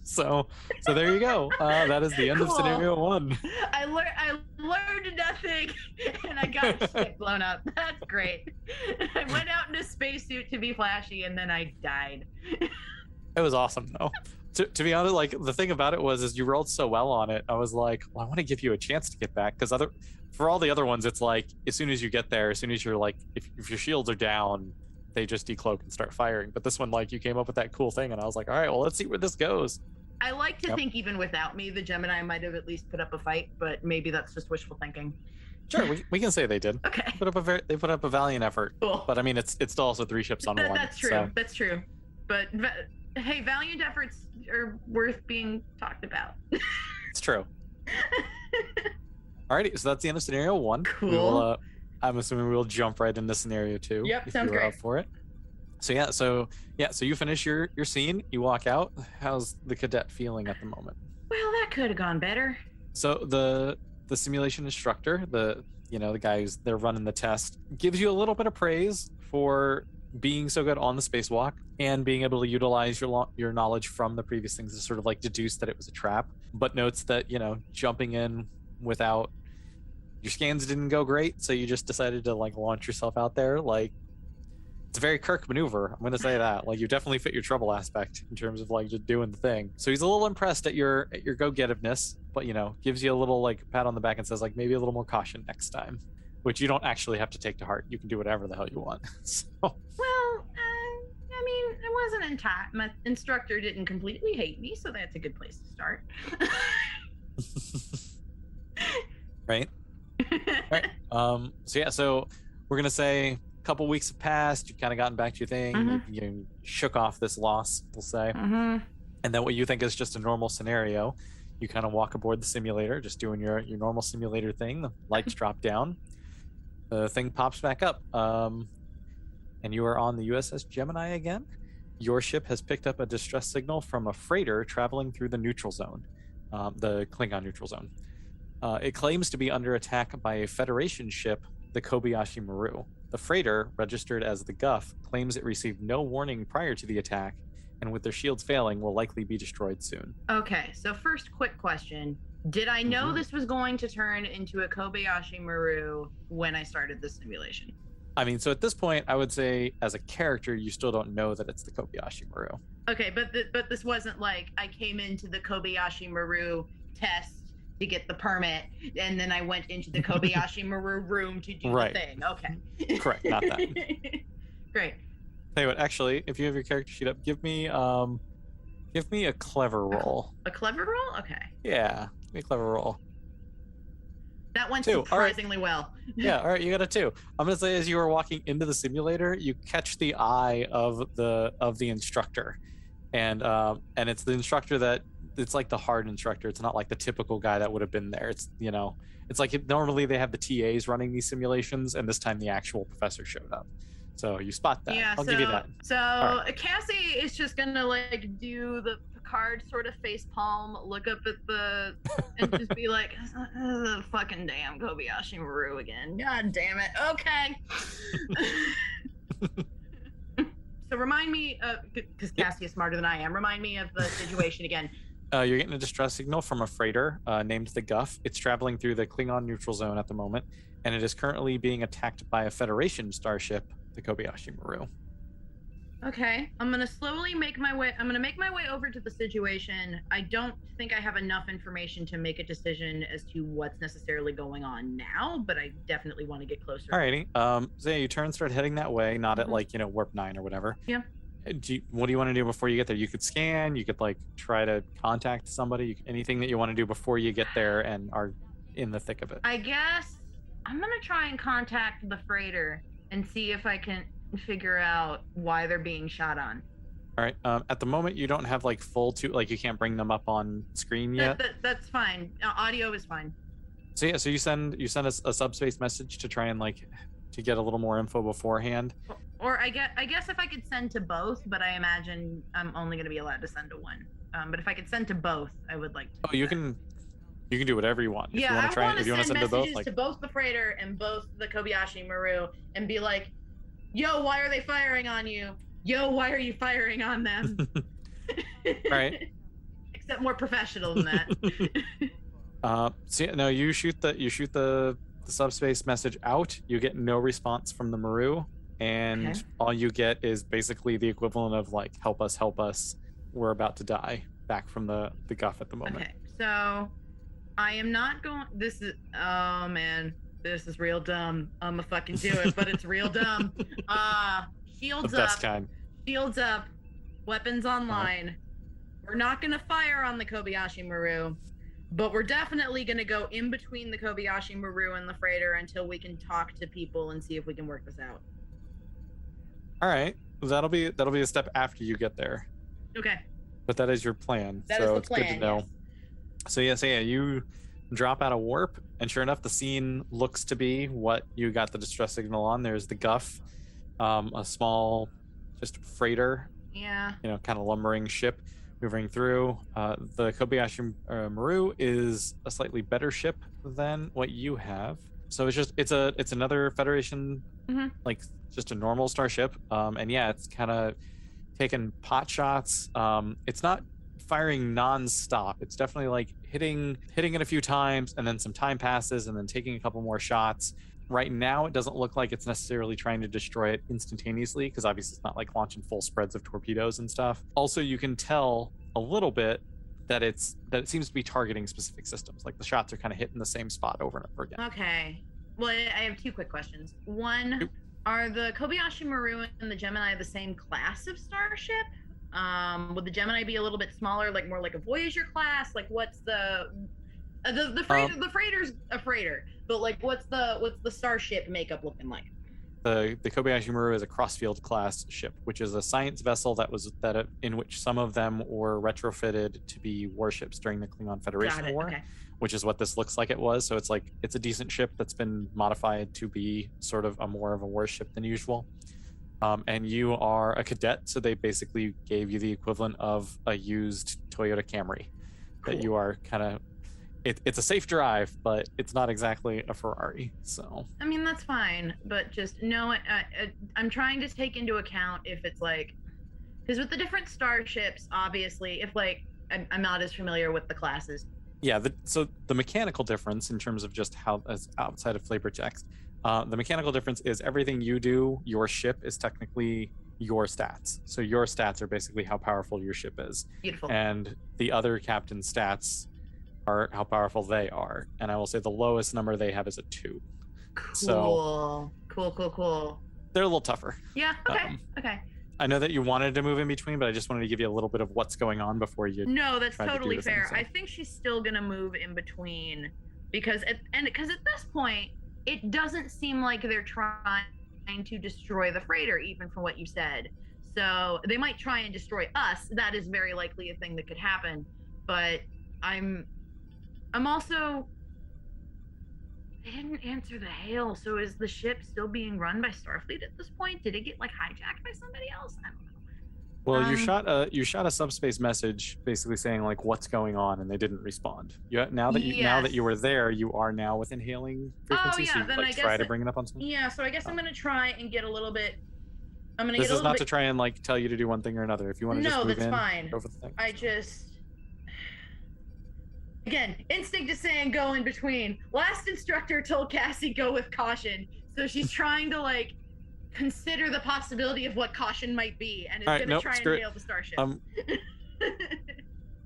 Speaker 1: So there you go. That is the end of scenario 1.
Speaker 2: I learned nothing, and I got shit blown up. That's great. I went out in a spacesuit to be flashy, and then I died.
Speaker 1: It was awesome though. To be honest, like the thing about it is you rolled so well on it. I was like, well, I want to give you a chance to get back because for all the other ones, it's like as soon as you get there, as soon as you're like, if your shields are down, they just decloak and start firing. But this one, like, you came up with that cool thing, and I was like, all right, well, let's see where this goes.
Speaker 2: I like to think even without me, the Gemini might have at least put up a fight, but maybe that's just wishful thinking.
Speaker 1: Sure, we can say they did.
Speaker 2: Okay.
Speaker 1: They put up a valiant effort.
Speaker 2: Cool.
Speaker 1: But I mean, it's still also 3 ships on 1.
Speaker 2: That's true.
Speaker 1: So.
Speaker 2: That's true. But hey, valiant efforts are worth being talked about.
Speaker 1: It's true. Alrighty, so that's the end of scenario 1.
Speaker 2: Cool.
Speaker 1: I'm assuming we'll jump right into scenario 2.
Speaker 2: Yep,
Speaker 1: if
Speaker 2: sounds
Speaker 1: you were
Speaker 2: great.
Speaker 1: up for it. So you finish your scene, you walk out. How's the cadet feeling at the moment?
Speaker 2: Well, that could have gone better.
Speaker 1: So the simulation instructor, the guy who's there running the test, gives you a little bit of praise for being so good on the spacewalk and being able to utilize your knowledge from the previous things to sort of like deduce that it was a trap, but notes that jumping in without your scans didn't go great, so you just decided to like launch yourself out there. Like, it's a very Kirk maneuver. I'm going to say that. Like, you definitely fit your trouble aspect in terms of like just doing the thing. So he's a little impressed at your go-getiveness, but gives you a little like pat on the back and says like maybe a little more caution next time, which you don't actually have to take to heart. You can do whatever the hell you want. So.
Speaker 2: Well, I mean, I wasn't in time. My instructor didn't completely hate me, so that's a good place to start.
Speaker 1: Right. Right. So we're gonna say a couple weeks have passed. You've kind of gotten back to your thing.
Speaker 2: Mm-hmm.
Speaker 1: You shook off this loss, we'll say.
Speaker 2: Mm-hmm.
Speaker 1: And then what you think is just a normal scenario, you kind of walk aboard the simulator, just doing your normal simulator thing. The lights drop down, the thing pops back up, and you are on the USS Gemini again. Your ship has picked up a distress signal from a freighter traveling through the neutral zone, the Klingon neutral zone. It claims to be under attack by a Federation ship, the Kobayashi Maru. The freighter, registered as the Guff, claims it received no warning prior to the attack, and with their shields failing, will likely be destroyed soon.
Speaker 2: Okay, so first quick question. Did I know this was going to turn into a Kobayashi Maru when I started the simulation?
Speaker 1: I mean, so at this point, I would say as a character, you still don't know that it's the Kobayashi Maru.
Speaker 2: Okay, but this wasn't like I came into the Kobayashi Maru test to get the permit, and then I went into the Kobayashi Maru room to do the thing. Okay.
Speaker 1: Correct, not that.
Speaker 2: Great.
Speaker 1: Tell you what, actually, if you have your character sheet up, give me a clever roll.
Speaker 2: A clever roll? Okay.
Speaker 1: Yeah, give me a clever roll.
Speaker 2: That went
Speaker 1: 2.
Speaker 2: surprisingly well.
Speaker 1: Yeah, all right, you got a 2. I'm gonna say as you are walking into the simulator, you catch the eye of the instructor, and it's the instructor that. It's like the hard instructor. It's not like the typical guy that would have been there. It's it's like normally they have the TAs running these simulations, and this time the actual professor showed up. So you spot that.
Speaker 2: Yeah,
Speaker 1: I'll give you that.
Speaker 2: So right. Cassie is just gonna like do the Picard sort of face palm, look up at the and just be like, the fucking damn Kobayashi Maru again. God damn it. Okay. So remind me, because Cassie is smarter than I am, remind me of the situation again.
Speaker 1: You're getting a distress signal from a freighter named the Guff. It's traveling through the Klingon neutral zone at the moment, and it is currently being attacked by a Federation starship, the Kobayashi Maru.
Speaker 2: Okay, I'm gonna slowly make my way. I'm gonna make my way over to the situation. I don't think I have enough information to make a decision as to what's necessarily going on now, but I definitely want to get closer.
Speaker 1: Alrighty. So yeah, you turn, start heading that way. Not at like warp 9 or whatever.
Speaker 2: Yeah.
Speaker 1: What do you want to do before you get there? You could scan. You could like try to contact somebody. Anything that you want to do before you get there and are in the thick of it.
Speaker 2: I guess I'm gonna try and contact the freighter and see if I can figure out why they're being shot on.
Speaker 1: All right. At the moment, you don't have like full you can't bring them up on screen yet.
Speaker 2: That's fine. Audio is fine.
Speaker 1: So yeah, so you send a subspace message to try and like to get a little more info beforehand.
Speaker 2: Or I guess if I could send to both, but I imagine I'm only going to be allowed to send to one. But if I could send to both, I would like to.
Speaker 1: Oh, you can do whatever you want. If
Speaker 2: Yeah,
Speaker 1: you want
Speaker 2: I
Speaker 1: to try,
Speaker 2: want
Speaker 1: if you
Speaker 2: to
Speaker 1: want to
Speaker 2: send
Speaker 1: send to both,
Speaker 2: messages
Speaker 1: like
Speaker 2: to both the freighter and both the Kobayashi Maru, and be like, "Yo, why are they firing on you? Yo, why are you firing on them?"
Speaker 1: right.
Speaker 2: Except more professional than that.
Speaker 1: So no, you shoot the subspace message out. You get no response from the Maru, and
Speaker 2: Okay.
Speaker 1: all you get is basically the equivalent of like, help us, we're about to die, back from the guff at the moment.
Speaker 2: Okay, so I am not going. This is, oh man, this is real dumb. I'm gonna fucking do it, but it's real dumb. Shields
Speaker 1: The best
Speaker 2: up.
Speaker 1: kind.
Speaker 2: Shields up. Weapons online. We're not gonna fire on the Kobayashi Maru, but we're definitely gonna go in between the Kobayashi Maru and the freighter until we can talk to people and see if we can work this out.
Speaker 1: All right, that'll be a step after you get there.
Speaker 2: Okay.
Speaker 1: But that is your plan.
Speaker 2: That
Speaker 1: so
Speaker 2: is the
Speaker 1: it's
Speaker 2: plan,
Speaker 1: good to know.
Speaker 2: yes.
Speaker 1: So yeah, you drop out of warp, and sure enough, the scene looks to be what you got the distress signal on. There's the guff, a small, just freighter,
Speaker 2: Yeah.
Speaker 1: kind of lumbering ship moving through. The Kobayashi Maru is a slightly better ship than what you have. So it's another Federation, like just a normal starship. And yeah, it's kind of taking pot shots. It's not firing non-stop. It's definitely like hitting it a few times, and then some time passes, and then taking a couple more shots. Right now, it doesn't look like it's necessarily trying to destroy it instantaneously, because obviously it's not like launching full spreads of torpedoes and stuff. Also, you can tell a little bit that it seems to be targeting specific systems. Like the shots are kind of hitting the same spot over and over again.
Speaker 2: Okay. Well, I have two quick questions. One, are the Kobayashi Maru and the Gemini the same class of starship? Would the Gemini be a little bit smaller, like more like a Voyager class? Like, what's the freighter? The freighter's a freighter, but like, what's the starship makeup looking like?
Speaker 1: The Kobayashi Maru is a crossfield class ship, which is a science vessel in which some of them were retrofitted to be warships during the Klingon Federation War,
Speaker 2: okay.
Speaker 1: which is what this looks like it was. So it's a decent ship that's been modified to be sort of more of a warship than usual. And you are a cadet, so they basically gave you the equivalent of a used Toyota Camry.
Speaker 2: Cool.
Speaker 1: That you are kind of. It's a safe drive, but it's not exactly a Ferrari. So
Speaker 2: I mean, that's fine, but just know I'm trying to take into account if it's like, because with the different starships, obviously, if like I'm not as familiar with the classes.
Speaker 1: Yeah, so the mechanical difference in terms of just how, as outside of flavor text, the mechanical difference is everything you do, your ship is technically your stats. So your stats are basically how powerful your ship is.
Speaker 2: Beautiful.
Speaker 1: And the other captain's stats are how powerful they are. And I will say the lowest number they have is a 2.
Speaker 2: Cool.
Speaker 1: So,
Speaker 2: cool.
Speaker 1: They're a little tougher.
Speaker 2: Yeah, okay.
Speaker 1: I know that you wanted to move in between, but I just wanted to give you a little bit of what's going on before you.
Speaker 2: No, that's totally
Speaker 1: to
Speaker 2: fair.
Speaker 1: thing, so.
Speaker 2: I think she's still gonna move in between because at this point, it doesn't seem like they're trying to destroy the freighter, even from what you said. So they might try and destroy us. That is very likely a thing that could happen. But I'm also. They didn't answer the hail, so is the ship still being run by Starfleet at this point? Did it get like hijacked by somebody else? I don't know.
Speaker 1: Well, you shot a subspace message basically saying like what's going on, and they didn't respond. Now that you were there, you are now within hailing frequency.
Speaker 2: Oh yeah,
Speaker 1: so you,
Speaker 2: then
Speaker 1: like,
Speaker 2: I guess
Speaker 1: try to bring it up on something.
Speaker 2: Yeah, so I guess I'm gonna try and get a little bit.
Speaker 1: This is not to try and like tell you to do one thing or another. If you want to just move in,
Speaker 2: fine.
Speaker 1: go for the thing.
Speaker 2: I just. Again, instinct is saying go in between. Last instructor told Cassie go with caution, so she's trying to like consider the possibility of what caution might be, and is gonna try and hail the starship.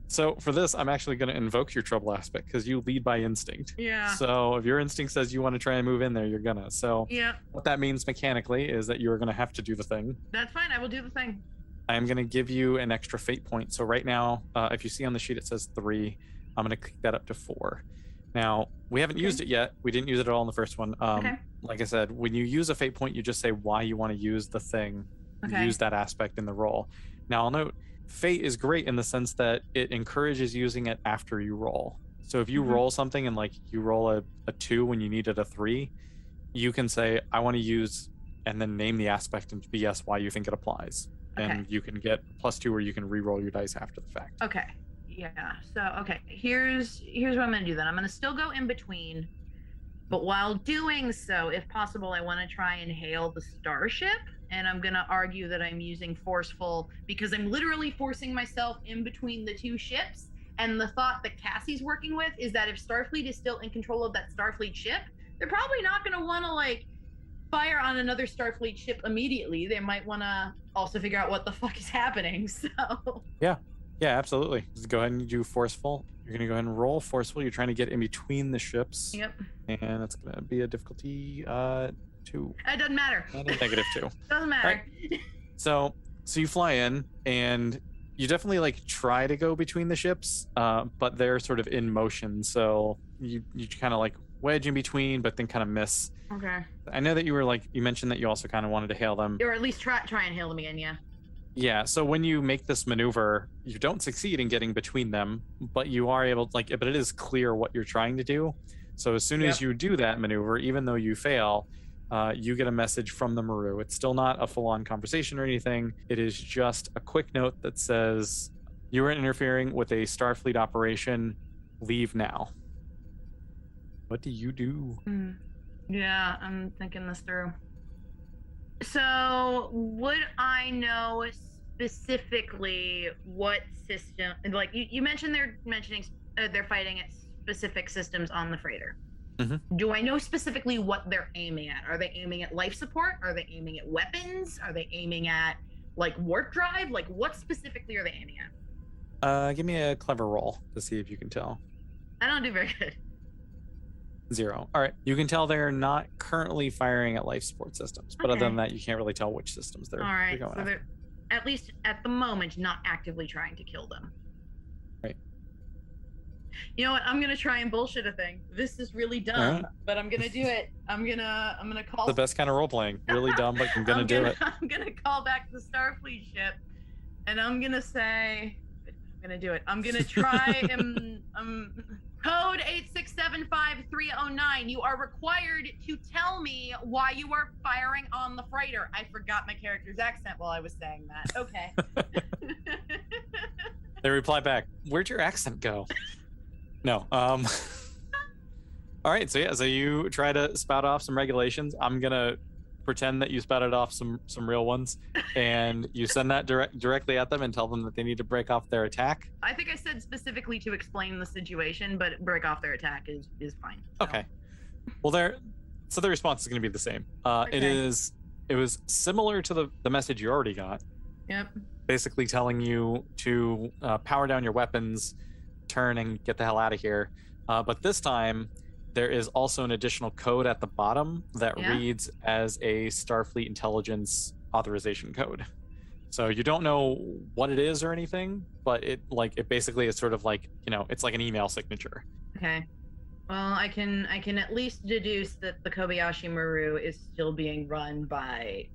Speaker 1: So for this, I'm actually going to invoke your trouble aspect because you lead by instinct.
Speaker 2: Yeah.
Speaker 1: So if your instinct says you want to try and move in there, you're gonna. So
Speaker 2: yeah.
Speaker 1: What that means mechanically is that you're going to have to do the thing.
Speaker 2: That's fine. I will do the thing.
Speaker 1: I am going to give you an extra fate point. So right now, if you see on the sheet, it says 3. I'm going to click that up to 4. Now, we haven't used it yet. We didn't use it at all in the first one. Like I said, when you use a fate point, you just say why you want to use the thing. Use that aspect in the roll. Now, I'll note, fate is great in the sense that it encourages using it after you roll. So if you roll something and like you roll a 2 when you needed a 3, you can say, I want to use, and then name the aspect and BS why you think it applies.
Speaker 2: Okay.
Speaker 1: And you can get +2, or you can re-roll your dice after the fact.
Speaker 2: Okay. Yeah. So okay, here's what I'm gonna do then. I'm gonna still go in between, but while doing so, if possible, I want to try and hail the starship. And I'm gonna argue that I'm using forceful because I'm literally forcing myself in between the two ships. And the thought that Cassie's working with is that if Starfleet is still in control of that Starfleet ship, they're probably not gonna want to like fire on another Starfleet ship immediately. They might want to also figure out what the fuck is happening. So
Speaker 1: yeah, absolutely. Just go ahead and do forceful. You're gonna go ahead and roll forceful. You're trying to get in between the ships.
Speaker 2: Yep.
Speaker 1: And it's gonna be a difficulty 2.
Speaker 2: It doesn't matter.
Speaker 1: -2.
Speaker 2: Doesn't matter.
Speaker 1: Right. So you fly in, and you definitely like try to go between the ships, but they're sort of in motion. So you kind of like wedge in between, but then kind of miss.
Speaker 2: Okay.
Speaker 1: I know that you mentioned that you also kind of wanted to hail them.
Speaker 2: Or at least try and hail them again, yeah.
Speaker 1: Yeah, so when you make this maneuver, you don't succeed in getting between them, but you are able to, but it is clear what you're trying to do. So as soon as you do that maneuver, even though you fail, you get a message from the Maru. It's still not a full-on conversation or anything. It is just a quick note that says, you are interfering with a Starfleet operation. Leave now. What do you do?
Speaker 2: Yeah, I'm thinking this through. So, would I know specifically what system? Like you mentioned, they're fighting at specific systems on the freighter.
Speaker 1: Mm-hmm.
Speaker 2: Do I know specifically what they're aiming at? Are they aiming at life support? Are they aiming at weapons? Are they aiming at like warp drive? Like what specifically are they aiming at?
Speaker 1: Give me a clever roll to see if you can tell.
Speaker 2: I don't do very good.
Speaker 1: 0. All right. You can tell they're not currently firing at life support systems, but other than that, you can't really tell which systems they're going
Speaker 2: so
Speaker 1: after.
Speaker 2: they're, at least at the moment, not actively trying to kill them.
Speaker 1: Right.
Speaker 2: You know what? I'm gonna try and bullshit a thing. This is really dumb, but I'm gonna do it. I'm gonna call
Speaker 1: the best kind of role playing. Really dumb, but I'm gonna do it.
Speaker 2: I'm gonna call back the Starfleet ship, and I'm gonna say, I'm gonna do it. I'm gonna try and code 8675309. You are required to tell me why you are firing on the freighter. I forgot my character's accent while I was saying that. Okay.
Speaker 1: They reply back, where'd your accent go? No. All right. So you try to spout off some regulations. I'm gonna pretend that you spouted off some real ones, and you send that directly at them and tell them that they need to break off their attack.
Speaker 2: I think I said specifically to explain the situation, but break off their attack is fine. So.
Speaker 1: Okay. Well, the response is going to be the same. Okay. It was similar to the message you already got.
Speaker 2: Yep.
Speaker 1: Basically telling you to power down your weapons, turn and get the hell out of here. But this time, there is also an additional code at the bottom that reads as a Starfleet intelligence authorization code. So you don't know what it is or anything, but it basically is sort of like, it's like an email signature.
Speaker 2: Okay. Well, I can at least deduce that the Kobayashi Maru is still being run by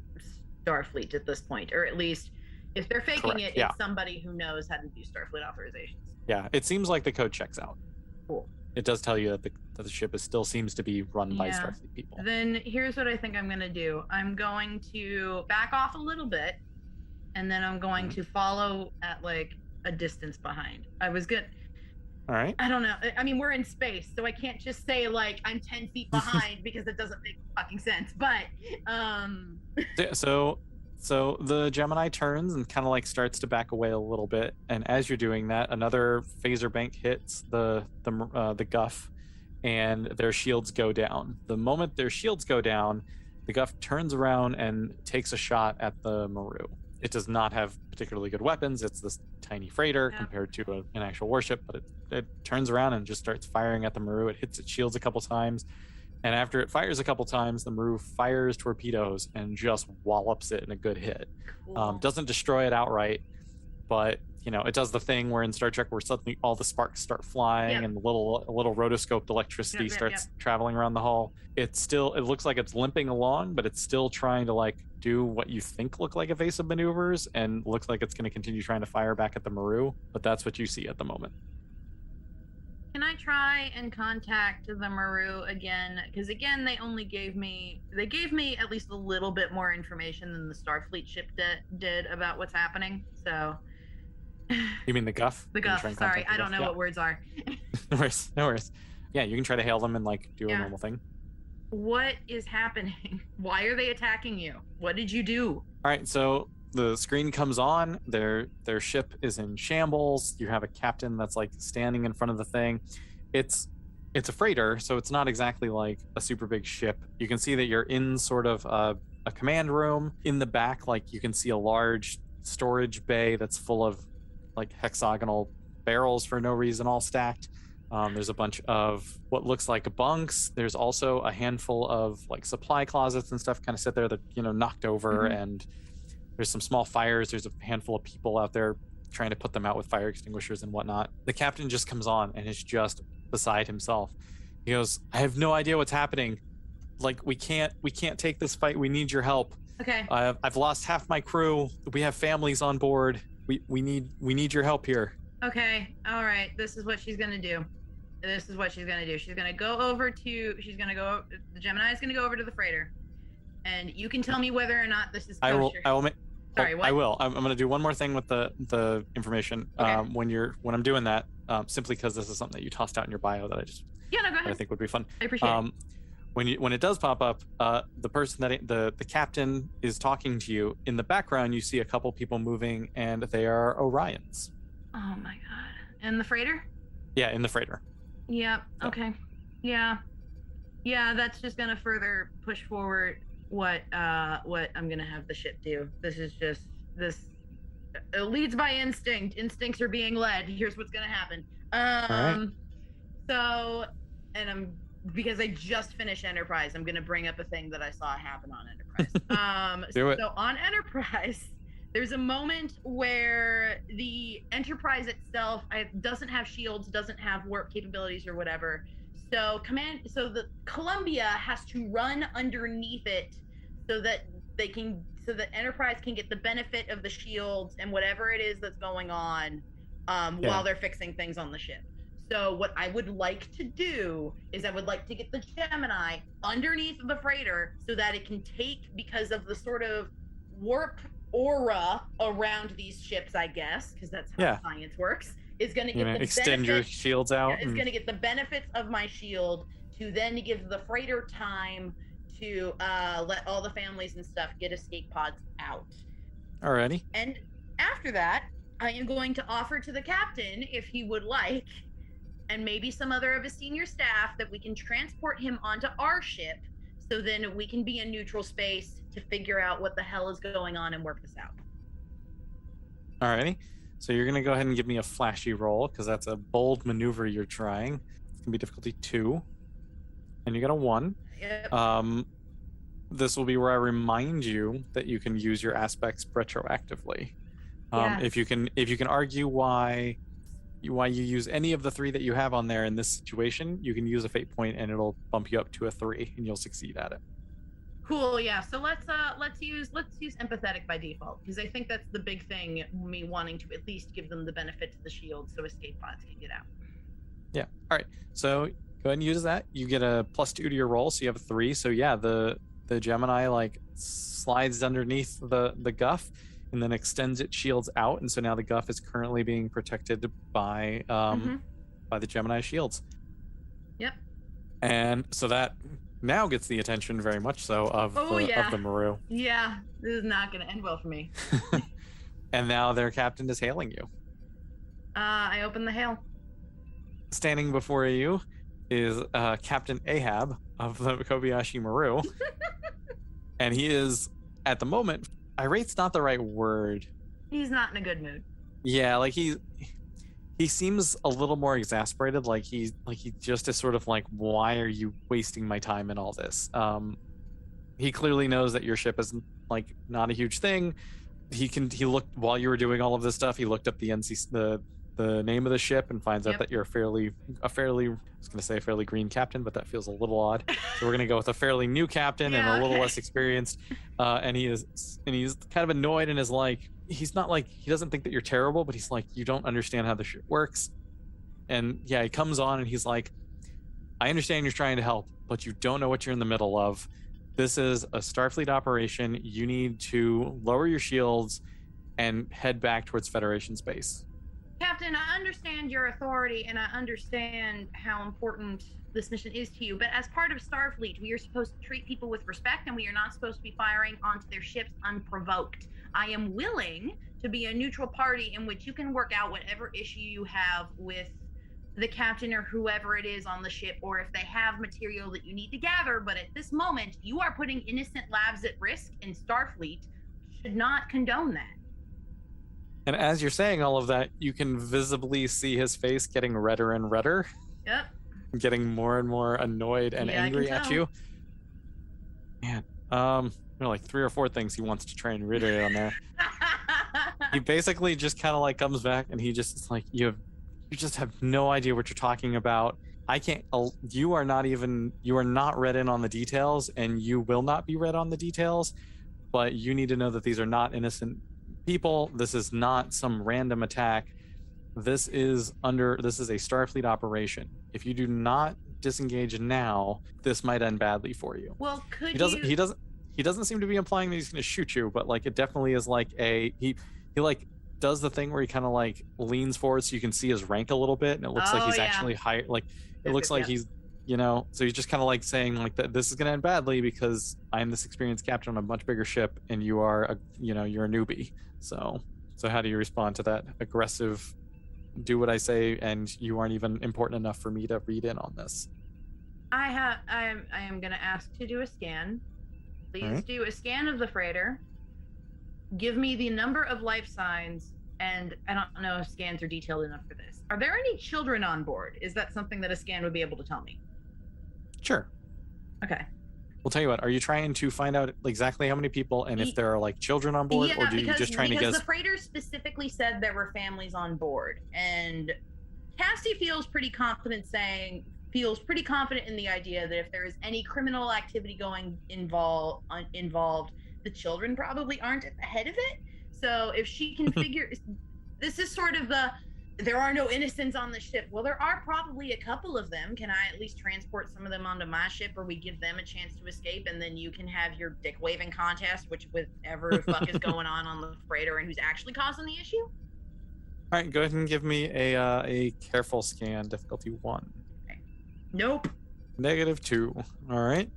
Speaker 2: Starfleet at this point, or at least if they're faking
Speaker 1: Correct,
Speaker 2: it's somebody who knows how to do Starfleet authorizations.
Speaker 1: Yeah, it seems like the code checks out.
Speaker 2: Cool.
Speaker 1: It does tell you that the ship still seems to be run by Starfleet people.
Speaker 2: Then here's what I think I'm going to do. I'm going to back off a little bit, and then I'm going to follow at like a distance behind. I was good.
Speaker 1: All right.
Speaker 2: I don't know. I mean, we're in space, so I can't just say like I'm 10 feet behind because it doesn't make fucking sense. But
Speaker 1: So the Gemini turns and kind of like starts to back away a little bit, and as you're doing that, another phaser bank hits the Guff, and their shields go down. The moment their shields go down, the Guff turns around and takes a shot at the Maru. It does not have particularly good weapons. It's this tiny freighter compared to an actual warship, but it turns around and just starts firing at the Maru. It hits its shields a couple times. And after it fires a couple times, the Maru fires torpedoes and just wallops it in a good hit. Cool. Doesn't destroy it outright, but it does the thing where in Star Trek where suddenly all the sparks start flying and the little rotoscoped electricity starts traveling around the hull. It looks like it's limping along, but it's still trying to like do what you think look like evasive maneuvers, and looks like it's going to continue trying to fire back at the Maru. But that's what you see at the moment.
Speaker 2: Can I try and contact the Maru again? Because again, they gave me at least a little bit more information than the Starfleet ship did about what's happening. So
Speaker 1: You mean the Guff?
Speaker 2: the
Speaker 1: You can try
Speaker 2: Guff.
Speaker 1: and
Speaker 2: Sorry,
Speaker 1: contact the
Speaker 2: I don't
Speaker 1: Guff.
Speaker 2: know
Speaker 1: Yeah.
Speaker 2: what words are.
Speaker 1: No worries. No worries. Yeah, you can try to hail them and like do a
Speaker 2: Yeah.
Speaker 1: normal thing.
Speaker 2: What is happening? Why are they attacking you? What did you do?
Speaker 1: All right, so the screen comes on. Their ship is in shambles. You have a captain that's like standing in front of the thing. It's a freighter, so it's not exactly like a super big ship. You can see that you're in sort of a command room. In the back, like you can see a large storage bay that's full of like hexagonal barrels for no reason, all stacked. There's a bunch of what looks like bunks. There's also a handful of like supply closets and stuff kind of sit there that, knocked over.
Speaker 2: Mhm.
Speaker 1: And there's some small fires. There's a handful of people out there trying to put them out with fire extinguishers and whatnot. The captain just comes on and is just beside himself. He goes, I have no idea what's happening. Like, we can't take this fight. We need your help.
Speaker 2: Okay.
Speaker 1: I've lost half my crew. We have families on board. We need your help here.
Speaker 2: Okay. All right. This is what she's gonna do. She's gonna go over to. The Gemini is gonna go over to the freighter, and you can tell me whether or not this is kosher.
Speaker 1: I will make.
Speaker 2: Sorry, what?
Speaker 1: I will. I'm going to do one more thing with the information.
Speaker 2: Okay.
Speaker 1: When I'm doing that, simply because this is something that you tossed out in your bio that
Speaker 2: Yeah, no, go
Speaker 1: I
Speaker 2: ahead.
Speaker 1: think would be fun.
Speaker 2: I appreciate it.
Speaker 1: When it does pop up, the person that the captain is talking to you in the background, you see a couple people moving, and they are Orions.
Speaker 2: Oh my god. And the freighter?
Speaker 1: Yeah, in the freighter.
Speaker 2: Yeah.
Speaker 1: So.
Speaker 2: Okay. Yeah. Yeah, that's just gonna further push forward what I'm gonna have the ship do. This it leads by instinct. Instincts are being led. Here's what's gonna happen.
Speaker 1: Right.
Speaker 2: So, because I just finished Enterprise, I'm gonna bring up a thing that I saw happen on Enterprise.
Speaker 1: Do it.
Speaker 2: So on Enterprise, there's a moment where the Enterprise itself doesn't have shields, doesn't have warp capabilities or whatever. So the Columbia has to run underneath it so that Enterprise can get the benefit of the shields and whatever it is that's going on while they're fixing things on the ship. So what I would like to do is I would like to get the Gemini underneath the freighter so that it can take, because of the sort of warp aura around these ships, I guess, because that's how science works, is going to get the
Speaker 1: extend your shields out.
Speaker 2: It's going to get the benefits of my shield to then give the freighter time to let all the families and stuff get escape pods out.
Speaker 1: Alrighty.
Speaker 2: And after that, I am going to offer to the captain, if he would like, and maybe some other of his senior staff, that we can transport him onto our ship so then we can be in neutral space to figure out what the hell is going on and work this out.
Speaker 1: Alrighty. So you're going to go ahead and give me a flashy roll, because that's a bold maneuver you're trying. It's going to be difficulty 2. And you got a 1.
Speaker 2: Yep.
Speaker 1: This will be where I remind you that you can use your aspects retroactively.
Speaker 2: Yes.
Speaker 1: If you can argue why you use any of the 3 that you have on there in this situation, you can use a fate point and it'll bump you up to a 3 and you'll succeed at it.
Speaker 2: Cool. Yeah. So let's use empathetic by default, because I think that's the big thing. Me wanting to at least give them the benefit to the shield so escape pods can get out.
Speaker 1: Yeah. All right. So go ahead and use that. You get a +2 to your roll, so you have a 3. So yeah, the Gemini like slides underneath the Guff and then extends its shields out, and so now the Guff is currently being protected by the Gemini shields.
Speaker 2: Yep.
Speaker 1: And so that now gets the attention very much so of the Maru.
Speaker 2: Yeah, this is not going to end well for me.
Speaker 1: And now their captain is hailing you.
Speaker 2: I open the hail.
Speaker 1: Standing before you is Captain Ahab of the Kobayashi Maru. And he is, at the moment, irate's not the right word.
Speaker 2: He's not in a good mood.
Speaker 1: Yeah, like he seems a little more exasperated, like he just is sort of like, why are you wasting my time in all this? He clearly knows that your ship is like not a huge thing. He looked, while you were doing all of this stuff, he looked up the the name of the ship and finds out that you're a fairly I was gonna say a fairly green captain, but that feels a little odd. So we're gonna go with a fairly new captain and a little less experienced. And he's kind of annoyed and is like, he's not like, he doesn't think that you're terrible, but he's like, you don't understand how the ship works. And yeah, he comes on and he's like, I understand you're trying to help, but you don't know what you're in the middle of. This is a Starfleet operation. You need to lower your shields and head back towards Federation space.
Speaker 2: Captain, I understand your authority and I understand how important this mission is to you, but as part of Starfleet, we are supposed to treat people with respect and we are not supposed to be firing onto their ships unprovoked. I am willing to be a neutral party in which you can work out whatever issue you have with the captain or whoever it is on the ship, or if they have material that you need to gather. But at this moment, you are putting innocent lives at risk, and Starfleet should not condone that.
Speaker 1: And as you're saying all of that, you can visibly see his face getting redder and redder.
Speaker 2: Yep.
Speaker 1: Getting more and more annoyed and angry at you. Man, there are like 3 or 4 things he wants to try and reiterate on there. He basically just kind of like comes back and he just is like, you just have no idea what you're talking about. I can't, you are not read in on the details, and you will not be read on the details, but you need to know that these are not innocent people. This is not some random attack. This is a Starfleet operation. If you do not disengage now, this might end badly for you.
Speaker 2: Well,
Speaker 1: he doesn't seem to be implying that he's going to shoot you, but like it definitely is like he like does the thing where he kind of like leans forward so you can see his rank a little bit, and it looks like he's actually high. Like it looks like he's, so he's just kind of like saying like that this is going to end badly because I'm this experienced captain on a much bigger ship and you are you're a newbie. So how do you respond to that aggressive, do what I say and you aren't even important enough for me to read in on this?
Speaker 2: I am going to ask to do a scan. Please do a scan of the freighter. Give me the number of life signs, and I don't know if scans are detailed enough for this. Are there any children on board? Is that something that a scan would be able to tell me?
Speaker 1: Sure.
Speaker 2: Okay.
Speaker 1: We'll tell you what, are you trying to find out exactly how many people and if there are like children on board, or do you just trying to guess?
Speaker 2: Because the freighter specifically said there were families on board, and Cassie feels pretty confident in the idea that if there is any criminal activity involved, the children probably aren't at the head of it. So if she can figure, this is sort of there are no innocents on the ship. Well, there are probably a couple of them. Can I at least transport some of them onto my ship, or we give them a chance to escape, and then you can have your dick waving contest, with whatever the fuck is going on the freighter and who's actually causing the issue?
Speaker 1: All right, go ahead and give me a careful scan, difficulty 1.
Speaker 2: Okay. Nope.
Speaker 1: -2. All right.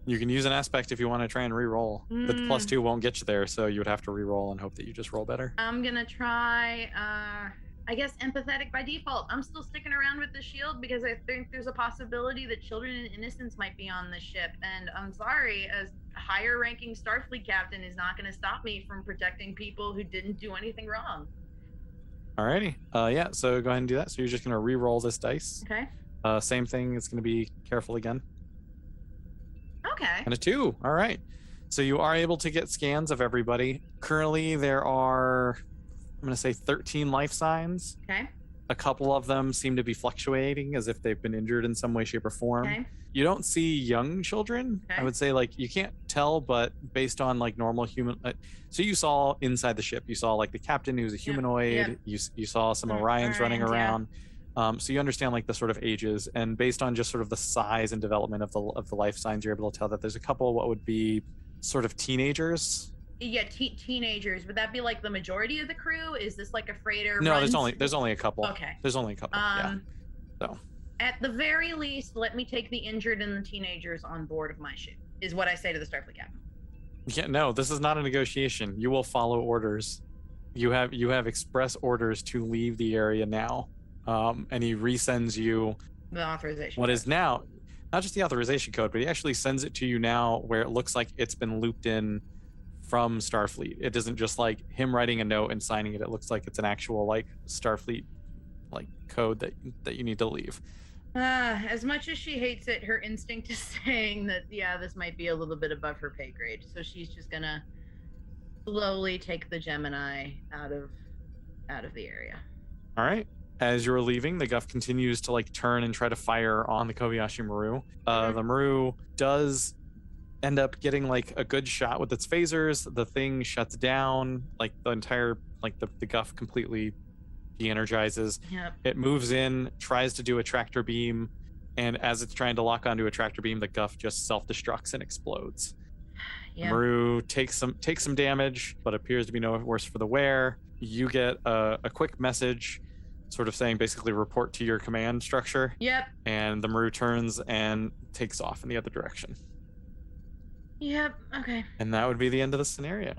Speaker 1: You can use an aspect if you want to try and re-roll, but the +2 won't get you there, so you would have to re-roll and hope that you just roll better.
Speaker 2: I'm gonna try, I guess, empathetic by default. I'm still sticking around with the shield because I think there's a possibility that children and innocents might be on the ship, and I'm sorry, as higher-ranking Starfleet captain is not going to stop me from protecting people who didn't do anything wrong.
Speaker 1: Alrighty. Yeah, so go ahead and do that. So you're just going to re-roll this dice.
Speaker 2: Okay.
Speaker 1: Same thing, it's going to be careful again.
Speaker 2: Okay.
Speaker 1: And a 2. All right. So you are able to get scans of everybody. Currently, there are, I'm going to say 13 life signs.
Speaker 2: Okay.
Speaker 1: A couple of them seem to be fluctuating as if they've been injured in some way, shape, or form.
Speaker 2: Okay.
Speaker 1: You don't see young children.
Speaker 2: Okay.
Speaker 1: I would say, like, you can't tell, but based on like normal human. So you saw inside the ship, you saw like the captain who's a humanoid.
Speaker 2: Yep.
Speaker 1: You saw some Orions running around. So you understand like the sort of ages, and based on just sort of the size and development of the life signs, you're able to tell that there's a couple what would be sort of teenagers.
Speaker 2: Yeah, teenagers. Would that be like the majority of the crew? Is this like a freighter?
Speaker 1: No, there's only a couple.
Speaker 2: Okay.
Speaker 1: There's only a couple. Yeah. So.
Speaker 2: At the very least, let me take the injured and the teenagers on board of my ship, is what I say to the Starfleet captain.
Speaker 1: Yeah, no, this is not a negotiation. You will follow orders. You have express orders to leave the area now. And he resends you
Speaker 2: the authorization.
Speaker 1: What is now not just the authorization code, but he actually sends it to you now where it looks like it's been looped in from Starfleet. It isn't just like him writing a note and signing it. It looks like it's an actual like Starfleet like code that you need to leave.
Speaker 2: As much as she hates it, her instinct is saying that, yeah, this might be a little bit above her pay grade. So she's just gonna slowly take the Gemini out of the area.
Speaker 1: All right. As you're leaving, the Guff continues to like turn and try to fire on the Kobayashi Maru. The Maru does end up getting like a good shot with its phasers. The thing shuts down, like the entire, like the Guff completely de-energizes.
Speaker 2: Yep.
Speaker 1: It moves in, tries to do a tractor beam, and as it's trying to lock onto a tractor beam, the Guff just self-destructs and explodes.
Speaker 2: Yeah.
Speaker 1: Maru takes some damage, but appears to be no worse for the wear. You get a quick message sort of saying basically report to your command structure.
Speaker 2: Yep.
Speaker 1: And the Maru turns and takes off in the other direction.
Speaker 2: Yep. Okay.
Speaker 1: And that would be the end of the scenario.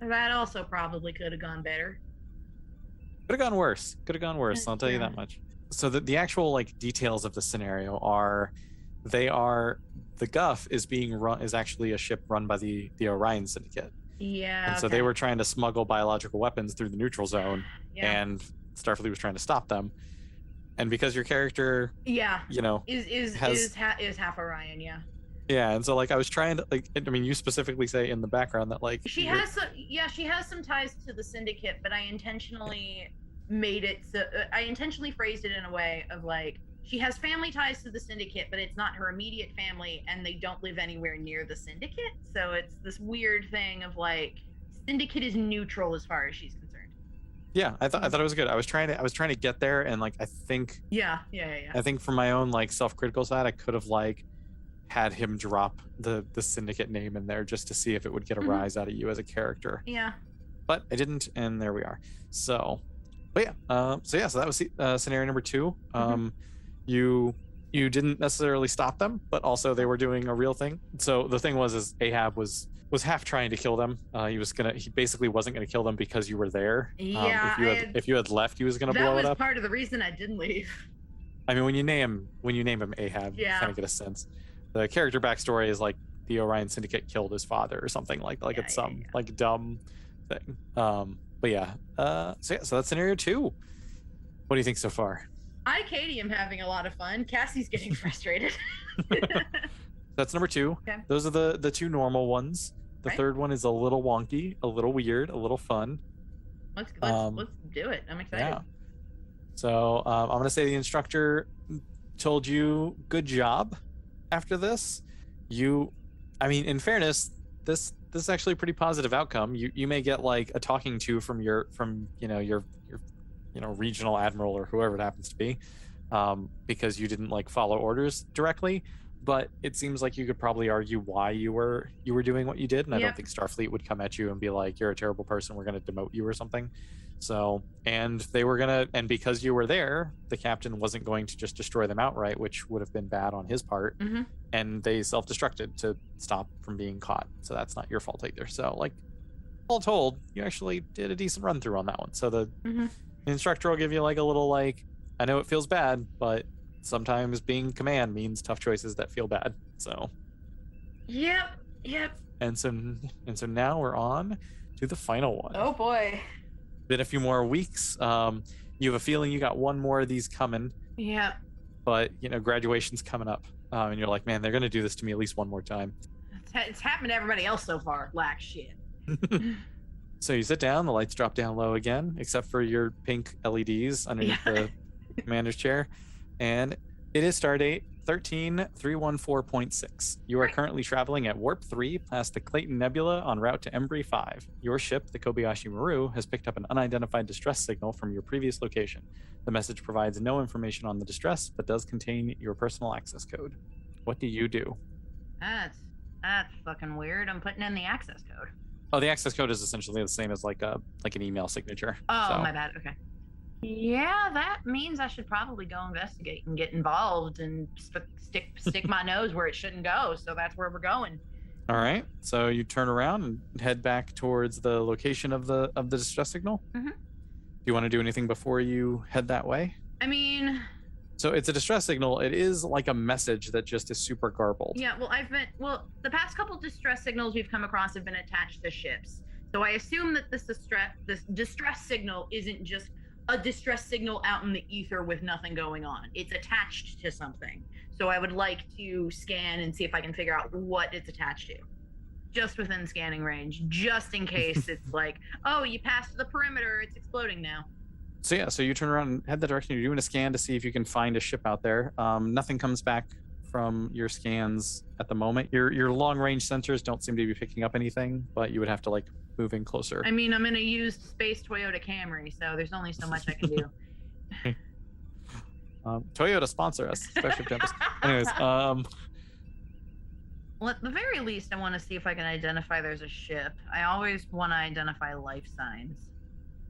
Speaker 2: That also probably could have gone better.
Speaker 1: Could have gone worse. I'll tell you that much. So the actual like details of the scenario are, the Guff is actually a ship run by the Orion Syndicate.
Speaker 2: Yeah.
Speaker 1: And so they were trying to smuggle biological weapons through the neutral zone, and Starfleet was trying to stop them. And because your character, is
Speaker 2: half Orion,
Speaker 1: yeah, and so like I was trying to you specifically say in the background that like
Speaker 2: she has some ties to the Syndicate, but I intentionally phrased it in a way of like she has family ties to the Syndicate, but it's not her immediate family, and they don't live anywhere near the Syndicate. So it's this weird thing of like Syndicate is neutral as far as she's concerned.
Speaker 1: Yeah, I thought it was good. I was trying to get there, and like I think I think from my own like self-critical side, I could have like had him drop the Syndicate name in there just to see if it would get a rise out of you as a character.
Speaker 2: Yeah.
Speaker 1: But I didn't, and there we are. So, but so that was scenario number 2. You didn't necessarily stop them, but also they were doing a real thing. So the thing is Ahab was half trying to kill them. He basically wasn't gonna kill them because you were there. If you had left, he was gonna blow it up.
Speaker 2: That was part of the reason I didn't leave.
Speaker 1: I mean, when you name him Ahab, you kind of get a sense. The character backstory is like the Orion Syndicate killed his father or something like it's some like dumb thing. So that's scenario 2. What do you think so far?
Speaker 2: I, Katie, am having a lot of fun. Cassie's getting frustrated.
Speaker 1: That's number 2.
Speaker 2: Okay.
Speaker 1: Those are the 2 normal ones. The third one is a little wonky, a little weird, a little fun.
Speaker 2: Let's do it. I'm excited.
Speaker 1: Yeah. So I'm gonna say the instructor told you good job. After this, in fairness, this is actually a pretty positive outcome. You may get like a talking to from your regional admiral or whoever it happens to be, because you didn't like follow orders directly. But it seems like you could probably argue why you were doing what you did, and I don't think Starfleet would come at you and be like, "You're a terrible person. We're going to demote you" or something. So, and because you were there, the captain wasn't going to just destroy them outright, which would have been bad on his part. And they self-destructed to stop from being caught. So that's not your fault either. So, like, all told, you actually did a decent run through on that one. So the instructor will give you like a little like, I know it feels bad, but sometimes being command means tough choices that feel bad. So.
Speaker 2: Yep.
Speaker 1: And so now we're on to the final one.
Speaker 2: Oh boy.
Speaker 1: Been a few more weeks. You have a feeling you got one more of these coming.
Speaker 2: Yeah.
Speaker 1: But graduation's coming up, and you're like, man, they're gonna do this to me at least one more time.
Speaker 2: It's happened to everybody else so far. Like shit.
Speaker 1: So you sit down. The lights drop down low again, except for your pink LEDs underneath the commander's chair, and it is stardate 13314.6. You are currently traveling at warp 3 past the Clayton Nebula en route to Embry 5. Your ship, the Kobayashi Maru, has picked up an unidentified distress signal from your previous location. The message provides no information on the distress, but does contain your personal access code. What do you do?
Speaker 2: That's fucking weird. I'm putting in the access code.
Speaker 1: Oh, the access code is essentially the same as like an email signature.
Speaker 2: Oh, so. My bad. Okay. Yeah, that means I should probably go investigate and get involved and stick my nose where it shouldn't go. So that's where we're going.
Speaker 1: All right. So you turn around and head back towards the location of the distress signal. Do you want to do anything before you head that way?
Speaker 2: I mean,
Speaker 1: so it's a distress signal. It is like a message that just is super garbled.
Speaker 2: Yeah. Well, the past couple distress signals we've come across have been attached to ships. So I assume that this distress signal isn't just a distress signal out in the ether with nothing going on. It's attached to something. So I would like to scan and see if I can figure out what it's attached to. Just within scanning range, just in case it's like, oh, you passed the perimeter, it's exploding now.
Speaker 1: So you turn around and head that direction. You're doing a scan to see if you can find a ship out there. Nothing comes back from your scans at the moment. Your long range sensors don't seem to be picking up anything, but you would have to like moving closer.
Speaker 2: I mean, I'm in a used space Toyota Camry, so there's only so much I can do.
Speaker 1: Toyota sponsor us, Starship Jumpers. Anyways,
Speaker 2: well, at the very least, I want to see if I can identify there's a ship. I always want to identify life signs.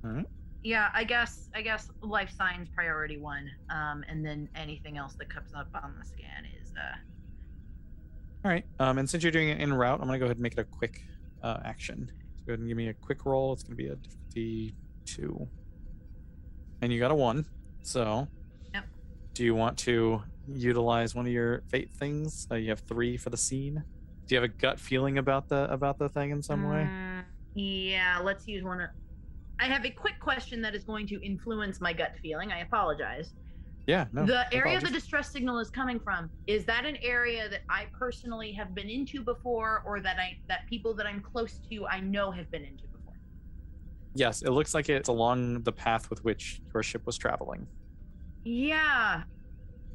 Speaker 1: all right.
Speaker 2: Yeah, I guess life signs priority 1, and then anything else that comes up on the scan is
Speaker 1: All right. And since you're doing it en route, I'm gonna go ahead and make it a quick action. So go ahead and give me a quick roll. It's gonna be a difficulty 2, and you got a 1. So,
Speaker 2: Yep.
Speaker 1: do you want to utilize one of your fate things? You have 3 for the scene. Do you have a gut feeling about the thing in some way?
Speaker 2: Yeah, let's use one. I have a quick question that is going to influence my gut feeling. I apologize.
Speaker 1: Yeah, no.
Speaker 2: The area
Speaker 1: apologies.
Speaker 2: the distress signal is coming from, is that an area that I personally have been into before, or that people that I'm close to I know have been into before?
Speaker 1: Yes, it looks like it's along the path with which your ship was traveling.
Speaker 2: Yeah.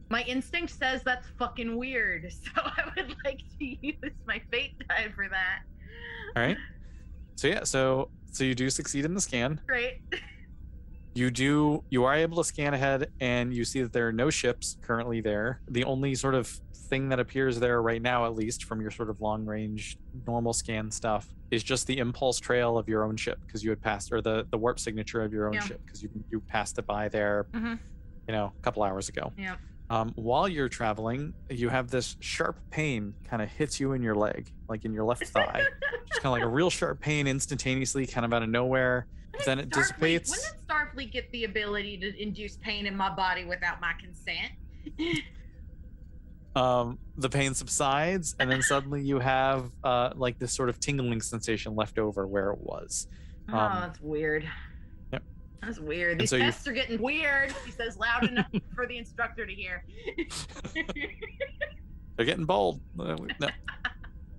Speaker 2: My instinct says that's fucking weird, so I would like to use my fate die for that.
Speaker 1: All right. So yeah, so you do succeed in the scan.
Speaker 2: Great.
Speaker 1: You are able to scan ahead, and you see that there are no ships currently there. The only sort of thing that appears there right now, at least from your sort of long range normal scan stuff, is just the impulse trail of your own ship, because you had passed, or the warp signature of your own ship, because you passed it by there, a couple hours ago.
Speaker 2: Yeah.
Speaker 1: While you're traveling, you have this sharp pain kind of hits you in your leg, like in your left thigh. Just kind of like a real sharp pain instantaneously, kind of out of nowhere. Then it dissipates.
Speaker 2: When did Starfleet get the ability to induce pain in my body without my consent?
Speaker 1: The pain subsides, and then suddenly you have like this sort of tingling sensation left over where it was.
Speaker 2: That's weird.
Speaker 1: Yep.
Speaker 2: That's weird. These tests are getting weird. He says loud enough for the instructor to hear.
Speaker 1: They're getting bold. No.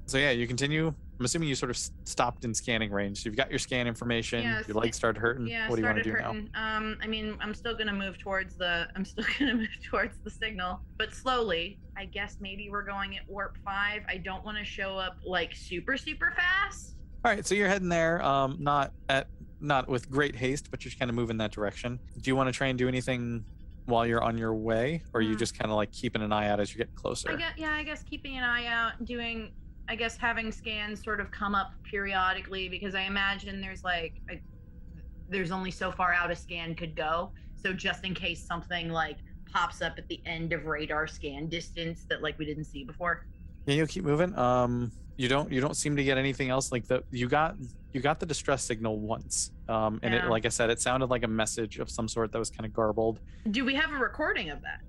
Speaker 1: So yeah, you continue. I'm assuming you sort of stopped in scanning range. So you've got your scan information.
Speaker 2: Yes.
Speaker 1: Your legs started hurting.
Speaker 2: Yeah,
Speaker 1: what do you want to do
Speaker 2: hurting.
Speaker 1: now?
Speaker 2: I mean, I'm still gonna move towards the signal, but slowly. I guess maybe we're going at warp 5. I don't want to show up like super fast.
Speaker 1: All right, so you're heading there. Not with great haste, but you're just kind of moving that direction. Do you want to try and do anything while you're on your way, or are you just kind of like keeping an eye out as you get closer?
Speaker 2: I guess keeping an eye out, having scans sort of come up periodically, because I imagine there's only so far out a scan could go. So just in case something like pops up at the end of radar scan distance that like we didn't see before.
Speaker 1: Yeah, you'll keep moving. You don't seem to get anything else. Like you got the distress signal once, and it, like I said, it sounded like a message of some sort that was kind of garbled.
Speaker 2: Do we have a recording of that?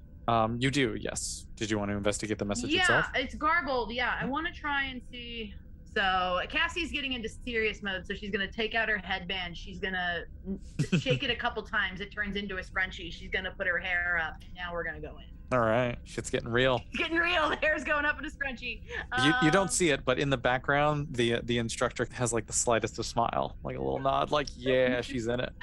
Speaker 1: You do, yes. Did you want to investigate the message itself?
Speaker 2: Yeah, it's garbled. Yeah, I want to try and see. So Cassie's getting into serious mode, so she's gonna take out her headband. She's gonna shake it a couple times. It turns into a scrunchie. She's gonna put her hair up. Now we're gonna go in.
Speaker 1: All right, shit's getting real.
Speaker 2: Getting real. The hair's going up in a scrunchie.
Speaker 1: You don't see it, but in the background, the instructor has like the slightest of smile, like a little nod, like yeah, she's in it.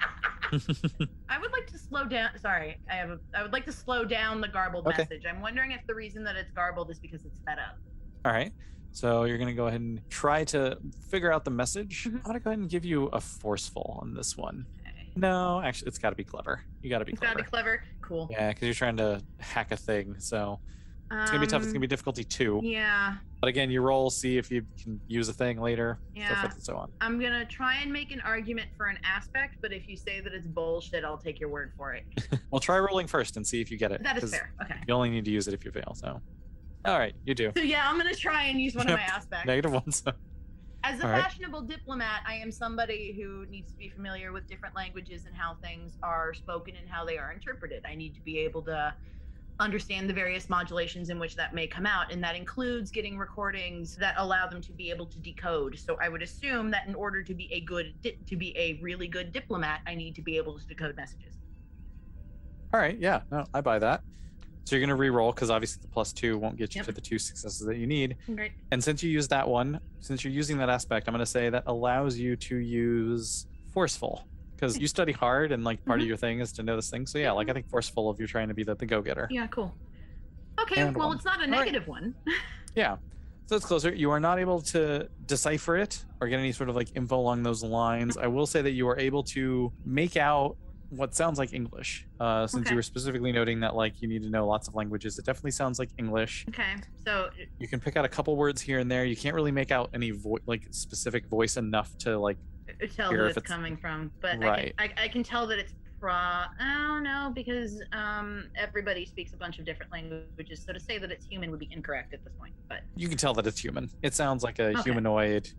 Speaker 2: I would like to slow down. Sorry, I would like to slow down the garbled message. I'm wondering if the reason that it's garbled is because it's sped up.
Speaker 1: All right. So you're gonna go ahead and try to figure out the message. I'm gonna go ahead and give you a forceful on this one. Okay. No, actually, it's got to be clever. You got to be clever.
Speaker 2: It's got to be clever. Cool.
Speaker 1: Yeah, because you're trying to hack a thing, so it's gonna be tough. It's gonna be difficulty 2.
Speaker 2: Yeah.
Speaker 1: But again, you roll, see if you can use a thing later, so forth and so on.
Speaker 2: I'm gonna try and make an argument for an aspect, but if you say that it's bullshit, I'll take your word for it.
Speaker 1: Well, try rolling first and see if you get it.
Speaker 2: That is fair. Okay.
Speaker 1: You only need to use it if you fail. So, all right, you do.
Speaker 2: So yeah, I'm gonna try and use one of my aspects.
Speaker 1: -1. So.
Speaker 2: As a fashionable diplomat, I am somebody who needs to be familiar with different languages and how things are spoken and how they are interpreted. I need to be able to understand the various modulations in which that may come out, and that includes getting recordings that allow them to be able to decode. So I would assume that in order to be a really good diplomat, I need to be able to decode messages.
Speaker 1: All right, yeah, no, I buy that. So you're going to re-roll, because obviously the +2 won't get you to the 2 successes that you need.
Speaker 2: Great.
Speaker 1: And since you use that one, since you're using that aspect, I'm going to say that allows you to use forceful, because you study hard, and like part of your thing is to know this thing. So yeah, like I think forceful if you're trying to be the go-getter.
Speaker 2: Yeah, cool. Okay, well, it's not a negative one.
Speaker 1: Yeah. So it's closer. You are not able to decipher it or get any sort of like info along those lines. I will say that you are able to make out what sounds like English. Since
Speaker 2: Okay.
Speaker 1: you were specifically noting that like you need to know lots of languages, it definitely sounds like English.
Speaker 2: Okay. So
Speaker 1: You can pick out a couple words here and there. You can't really make out any like specific voice enough to like
Speaker 2: tell
Speaker 1: hear
Speaker 2: who
Speaker 1: if
Speaker 2: it's coming from, but
Speaker 1: right.
Speaker 2: I can tell that it's oh no, because everybody speaks a bunch of different languages, so to say that it's human would be incorrect at this point, but
Speaker 1: You can tell that it's human. It sounds like a
Speaker 2: Okay.
Speaker 1: humanoid,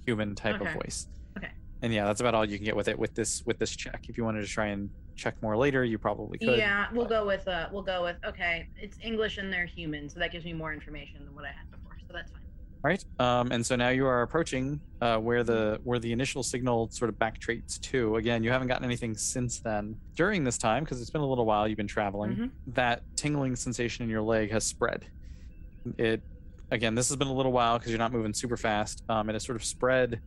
Speaker 1: human type of
Speaker 2: Okay.
Speaker 1: voice.
Speaker 2: Okay.
Speaker 1: And yeah, that's about all you can get with it with this check. If you wanted to try and check more later, you probably could.
Speaker 2: yeah, we'll go with okay, it's English and they're human, so that gives me more information than what I had before, so that's fine.
Speaker 1: Right. And so now you are approaching where the initial signal sort of backtraces to. Again, you haven't gotten anything since then. During this time, because it's been a little while, you've been traveling, that tingling sensation in your leg has spread. Again, this has been a little while because you're not moving super fast. It has sort of spread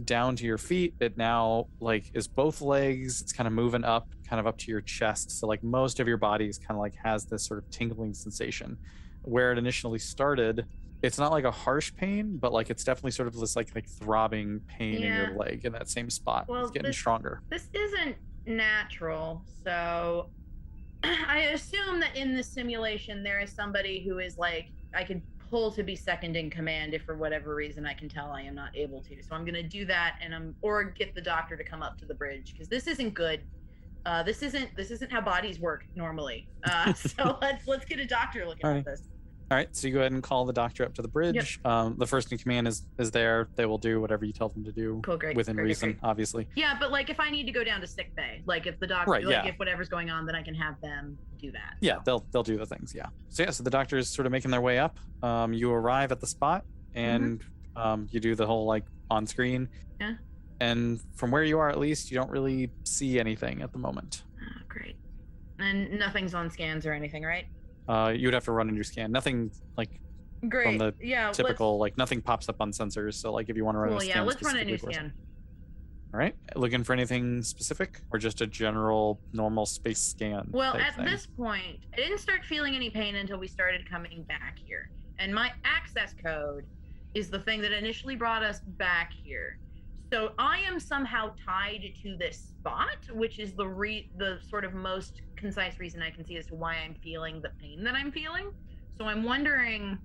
Speaker 1: down to your feet. It now like is both legs. It's kind of moving up, kind of up to your chest. So like most of your body is kind of like has this sort of tingling sensation. Where it initially started, it's not like a harsh pain, but like it's definitely sort of this like throbbing pain in your leg in that same spot.
Speaker 2: Well,
Speaker 1: it's getting stronger.
Speaker 2: This isn't natural, so I assume that in this simulation there is somebody who is like I could pull to be second in command if for whatever reason I can tell I am not able to. So I'm gonna do that, and or get the doctor to come up to the bridge because this isn't good. This isn't how bodies work normally. So let's get a doctor looking at this.
Speaker 1: All right, so you go ahead and call the doctor up to the bridge. Yep. The first in command is there. They will do whatever you tell them to do.
Speaker 2: Cool, great.
Speaker 1: Within reason,
Speaker 2: great.
Speaker 1: Obviously.
Speaker 2: Yeah, but like if I need to go down to sick bay, like if the doctor, if whatever's going on, then I can have them do that.
Speaker 1: Yeah, they'll do the things. Yeah. So the doctor is sort of making their way up. You arrive at the spot and you do the whole like on screen.
Speaker 2: Yeah.
Speaker 1: And from where you are, at least, you don't really see anything at the moment.
Speaker 2: Oh, great. And nothing's on scans or anything, right?
Speaker 1: You would have to run in your scan. Nothing like from the typical like nothing pops up on sensors. So like if you want to run a scan,
Speaker 2: let's run a new scan.
Speaker 1: All right, looking for anything specific or just a general normal space scan?
Speaker 2: Well, at this point, I didn't start feeling any pain until we started coming back here, and my access code is the thing that initially brought us back here. So I am somehow tied to this spot, which is the sort of most concise reason I can see as to why I'm feeling the pain that I'm feeling. So I'm wondering,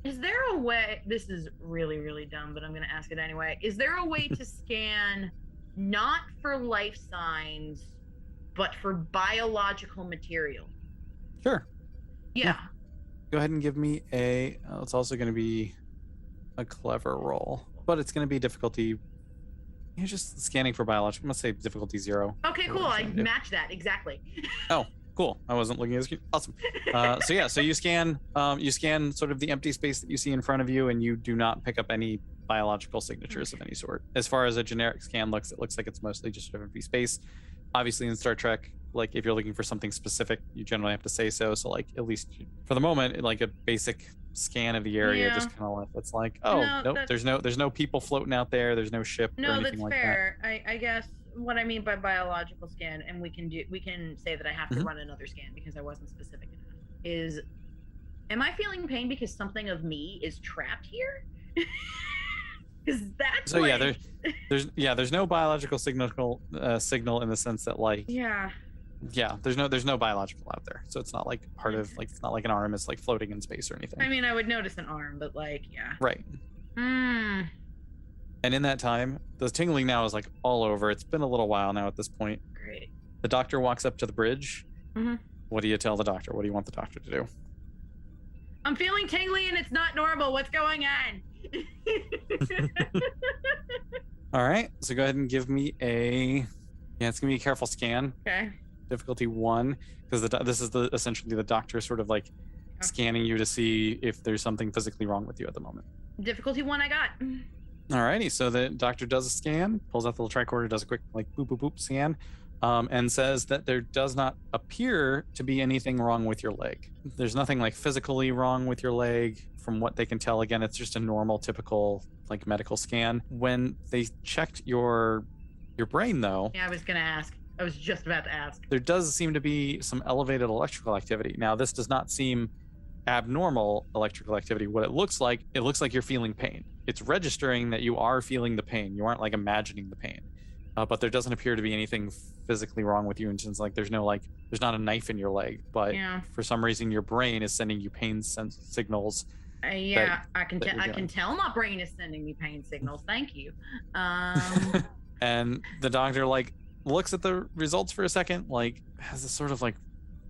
Speaker 2: is there a way, this is really, really dumb, but I'm going to ask it anyway. Is there a way to scan not for life signs, but for biological material?
Speaker 1: Sure.
Speaker 2: Yeah.
Speaker 1: Go ahead and give me it's also going to be a clever roll. But it's going to be difficulty. You're just scanning for biological. I'm going to say difficulty 0.
Speaker 2: Okay, cool. I match that exactly.
Speaker 1: Oh, cool. I wasn't looking at the screen. Awesome. So you scan sort of the empty space that you see in front of you, and you do not pick up any biological signatures of any sort. As far as a generic scan looks, it looks like it's mostly just sort of empty space. Obviously, in Star Trek, like if you're looking for something specific, you generally have to say so. So like at least for the moment, like a basic scan of the area, just kind of like it's like, nope, there's no people floating out there. There's no ship or anything like that. No, that's
Speaker 2: fair. I guess what I mean by biological scan, and we can say that I have to run another scan because I wasn't specific enough. Is am I feeling pain because something of me is trapped here? Because that's
Speaker 1: so like... there's no biological signal in the sense that like there's no biological out there, so it's not like part of like it's not like an arm is like floating in space or anything.
Speaker 2: I mean, I would notice an arm, but like
Speaker 1: right. And in that time, the tingling now is like all over. It's been a little while now at this point.
Speaker 2: Great.
Speaker 1: The doctor walks up to the bridge. What do you tell the doctor? What do you want the doctor to do?
Speaker 2: I'm feeling tingly and it's not normal. What's going on?
Speaker 1: All right, so go ahead and give me it's gonna be a careful scan.
Speaker 2: Okay.
Speaker 1: Difficulty 1, because this is essentially the doctor sort of like scanning you to see if there's something physically wrong with you at the moment.
Speaker 2: Difficulty 1 I got.
Speaker 1: Alrighty, so the doctor does a scan, pulls out the little tricorder, does a quick like boop boop boop scan, and says that there does not appear to be anything wrong with your leg. There's nothing like physically wrong with your leg from what they can tell. Again, it's just a normal, typical like medical scan. When they checked your brain though,
Speaker 2: I was gonna ask. I was just about to ask.
Speaker 1: There does seem to be some elevated electrical activity. Now, this does not seem abnormal electrical activity. What it looks like you're feeling pain. It's registering that you are feeling the pain. You aren't like imagining the pain. But there doesn't appear to be anything physically wrong with you. And it's like there's not a knife in your leg, but for some reason your brain is sending you pain signals.
Speaker 2: I can tell my brain is sending me pain signals. Thank you.
Speaker 1: And the doctor like looks at the results for a second, like has this sort of like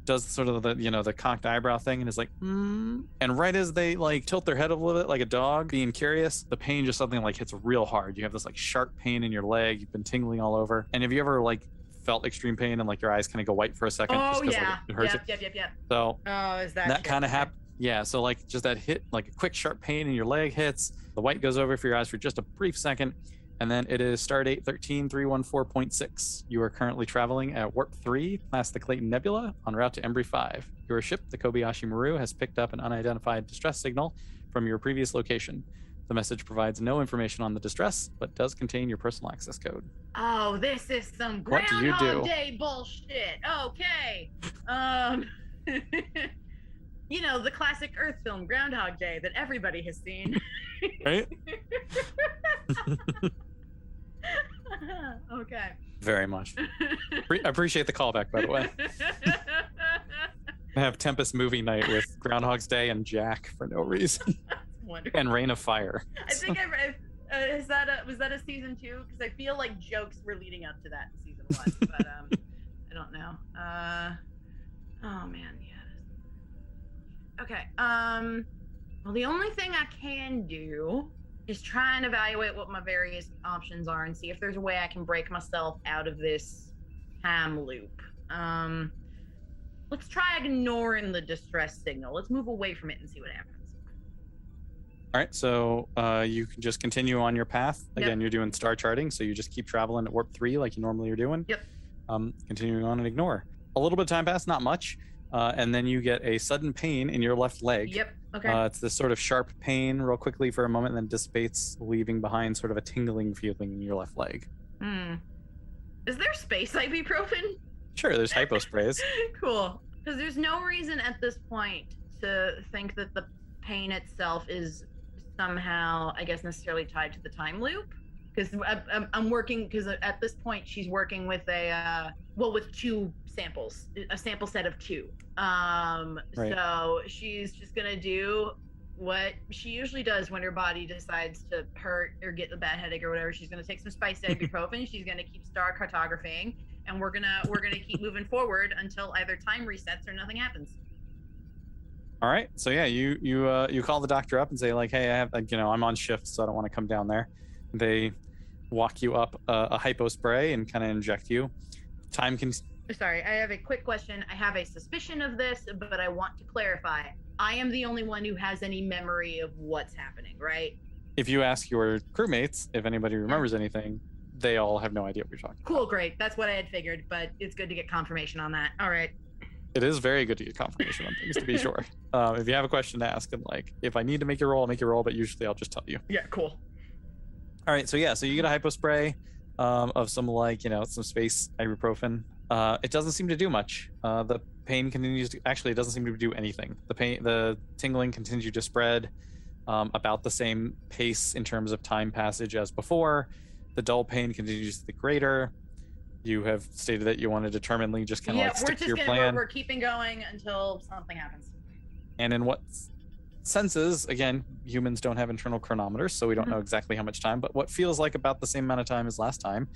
Speaker 1: does sort of the the cocked eyebrow thing and is like and right as they like tilt their head a little bit like a dog being curious, the pain just suddenly like hits real hard. You have this like sharp pain in your leg. You've been tingling all over. And have you ever like felt extreme pain and like your eyes kind of go white for a second?
Speaker 2: Oh
Speaker 1: just
Speaker 2: yeah,
Speaker 1: like, it hurts
Speaker 2: yep.
Speaker 1: So
Speaker 2: is
Speaker 1: that kind of happened. Yeah, so like just that hit, like a quick sharp pain in your leg hits, the white goes over for your eyes for just a brief second, and then it is stardate 13314.6. You are currently traveling at warp 3 past the Clayton Nebula en route to Embry 5. Your ship, the Kobayashi Maru, has picked up an unidentified distress signal from your previous location. The message provides no information on the distress, but does contain your personal access code.
Speaker 2: Oh, this is some Groundhog Day bullshit. Okay. You know, the classic Earth film Groundhog Day that everybody has seen.
Speaker 1: Right?
Speaker 2: Okay.
Speaker 1: Very much. I appreciate the callback, by the way. I have Tempest movie night with Groundhog's Day and Jack for no reason.
Speaker 2: Wonderful.
Speaker 1: And Rain of Fire.
Speaker 2: I think was that a season 2? Because I feel like jokes were leading up to that in season 1, but I don't know. Oh man, yeah. Okay. Well, the only thing I can do is try and evaluate what my various options are and see if there's a way I can break myself out of this time loop. Let's try ignoring the distress signal. Let's move away from it and see what happens.
Speaker 1: All right, so you can just continue on your path. Again, You're doing star charting, so you just keep traveling at warp 3 like you normally are doing.
Speaker 2: Yep.
Speaker 1: Continuing on and ignore. A little bit of time passed, not much. And then you get a sudden pain in your left leg.
Speaker 2: Yep. Okay.
Speaker 1: It's this sort of sharp pain real quickly for a moment, and then dissipates, leaving behind sort of a tingling feeling in your left leg.
Speaker 2: Is there space ibuprofen?
Speaker 1: Sure, there's hypo sprays.
Speaker 2: Cool. Because there's no reason at this point to think that the pain itself is somehow, I guess, necessarily tied to the time loop. Because I'm working, because at this point she's working with with 2 samples, a sample set of 2. Right. So she's just gonna do what she usually does when her body decides to hurt or get a bad headache or whatever. She's gonna take some spiced ibuprofen. She's gonna keep star cartographing, and we're gonna keep moving forward until either time resets or nothing happens.
Speaker 1: All right. So yeah, you call the doctor up and say like, hey, I have I'm on shift, so I don't want to come down there. They walk you up a hypo spray and kind of inject you. Time can.
Speaker 2: Sorry, I have a quick question. I have a suspicion of this, but I want to clarify. I am the only one who has any memory of what's happening, right?
Speaker 1: If you ask your crewmates if anybody remembers anything, they all have no idea what you're talking about.
Speaker 2: Cool, great. That's what I had figured, but it's good to get confirmation on that. All right.
Speaker 1: It is very good to get confirmation on things, to be sure. If you have a question to ask, and like, if I need to make your roll, I'll make your roll, but usually I'll just tell you.
Speaker 2: Yeah, cool.
Speaker 1: All right, so yeah, so you get a hypo spray of some some space ibuprofen. It doesn't seem to do much. The pain continues to, actually, it doesn't seem to do anything. The tingling continues to spread about the same pace in terms of time passage as before. The dull pain continues to get greater. You have stated that you want to determinedly just kind of stick to your plan.
Speaker 2: We're keeping going until something happens.
Speaker 1: And in what senses, again, humans don't have internal chronometers, so we don't know exactly how much time, but what feels like about the same amount of time as last time.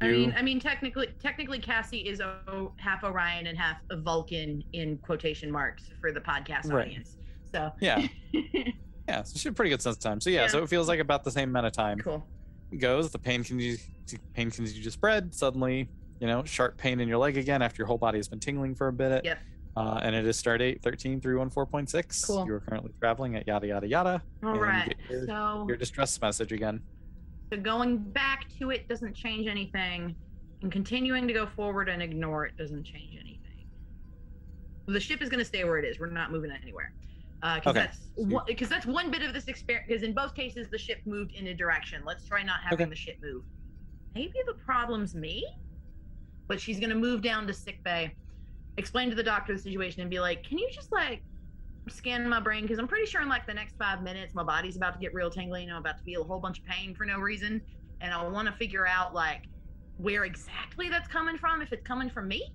Speaker 2: I mean, technically, Cassie is half Orion and half a Vulcan in quotation marks for the podcast audience. So
Speaker 1: yeah, so she had a pretty good sense of time. So yeah, so it feels like about the same amount of time.
Speaker 2: Cool.
Speaker 1: Goes, the pain continues to spread. Suddenly, sharp pain in your leg again after your whole body has been tingling for a bit.
Speaker 2: Yep.
Speaker 1: And it is stardate 13314.6.
Speaker 2: Cool.
Speaker 1: You are currently traveling at yada yada yada.
Speaker 2: All right.
Speaker 1: So your distress message again.
Speaker 2: So going back to it doesn't change anything, and continuing to go forward and ignore it doesn't change anything. The ship is going to stay where it is. We're not moving anywhere. Because that's one bit of this experience. Because in both cases, the ship moved in a direction. Let's try not having the ship move. Maybe the problem's me, but she's going to move down to sick bay, explain to the doctor the situation, and be like, "Can you just scan my brain because I'm pretty sure in like the next 5 minutes, my body's about to get real tingly and I'm about to feel a whole bunch of pain for no reason. And I want to figure out like where exactly that's coming from, if it's coming from me.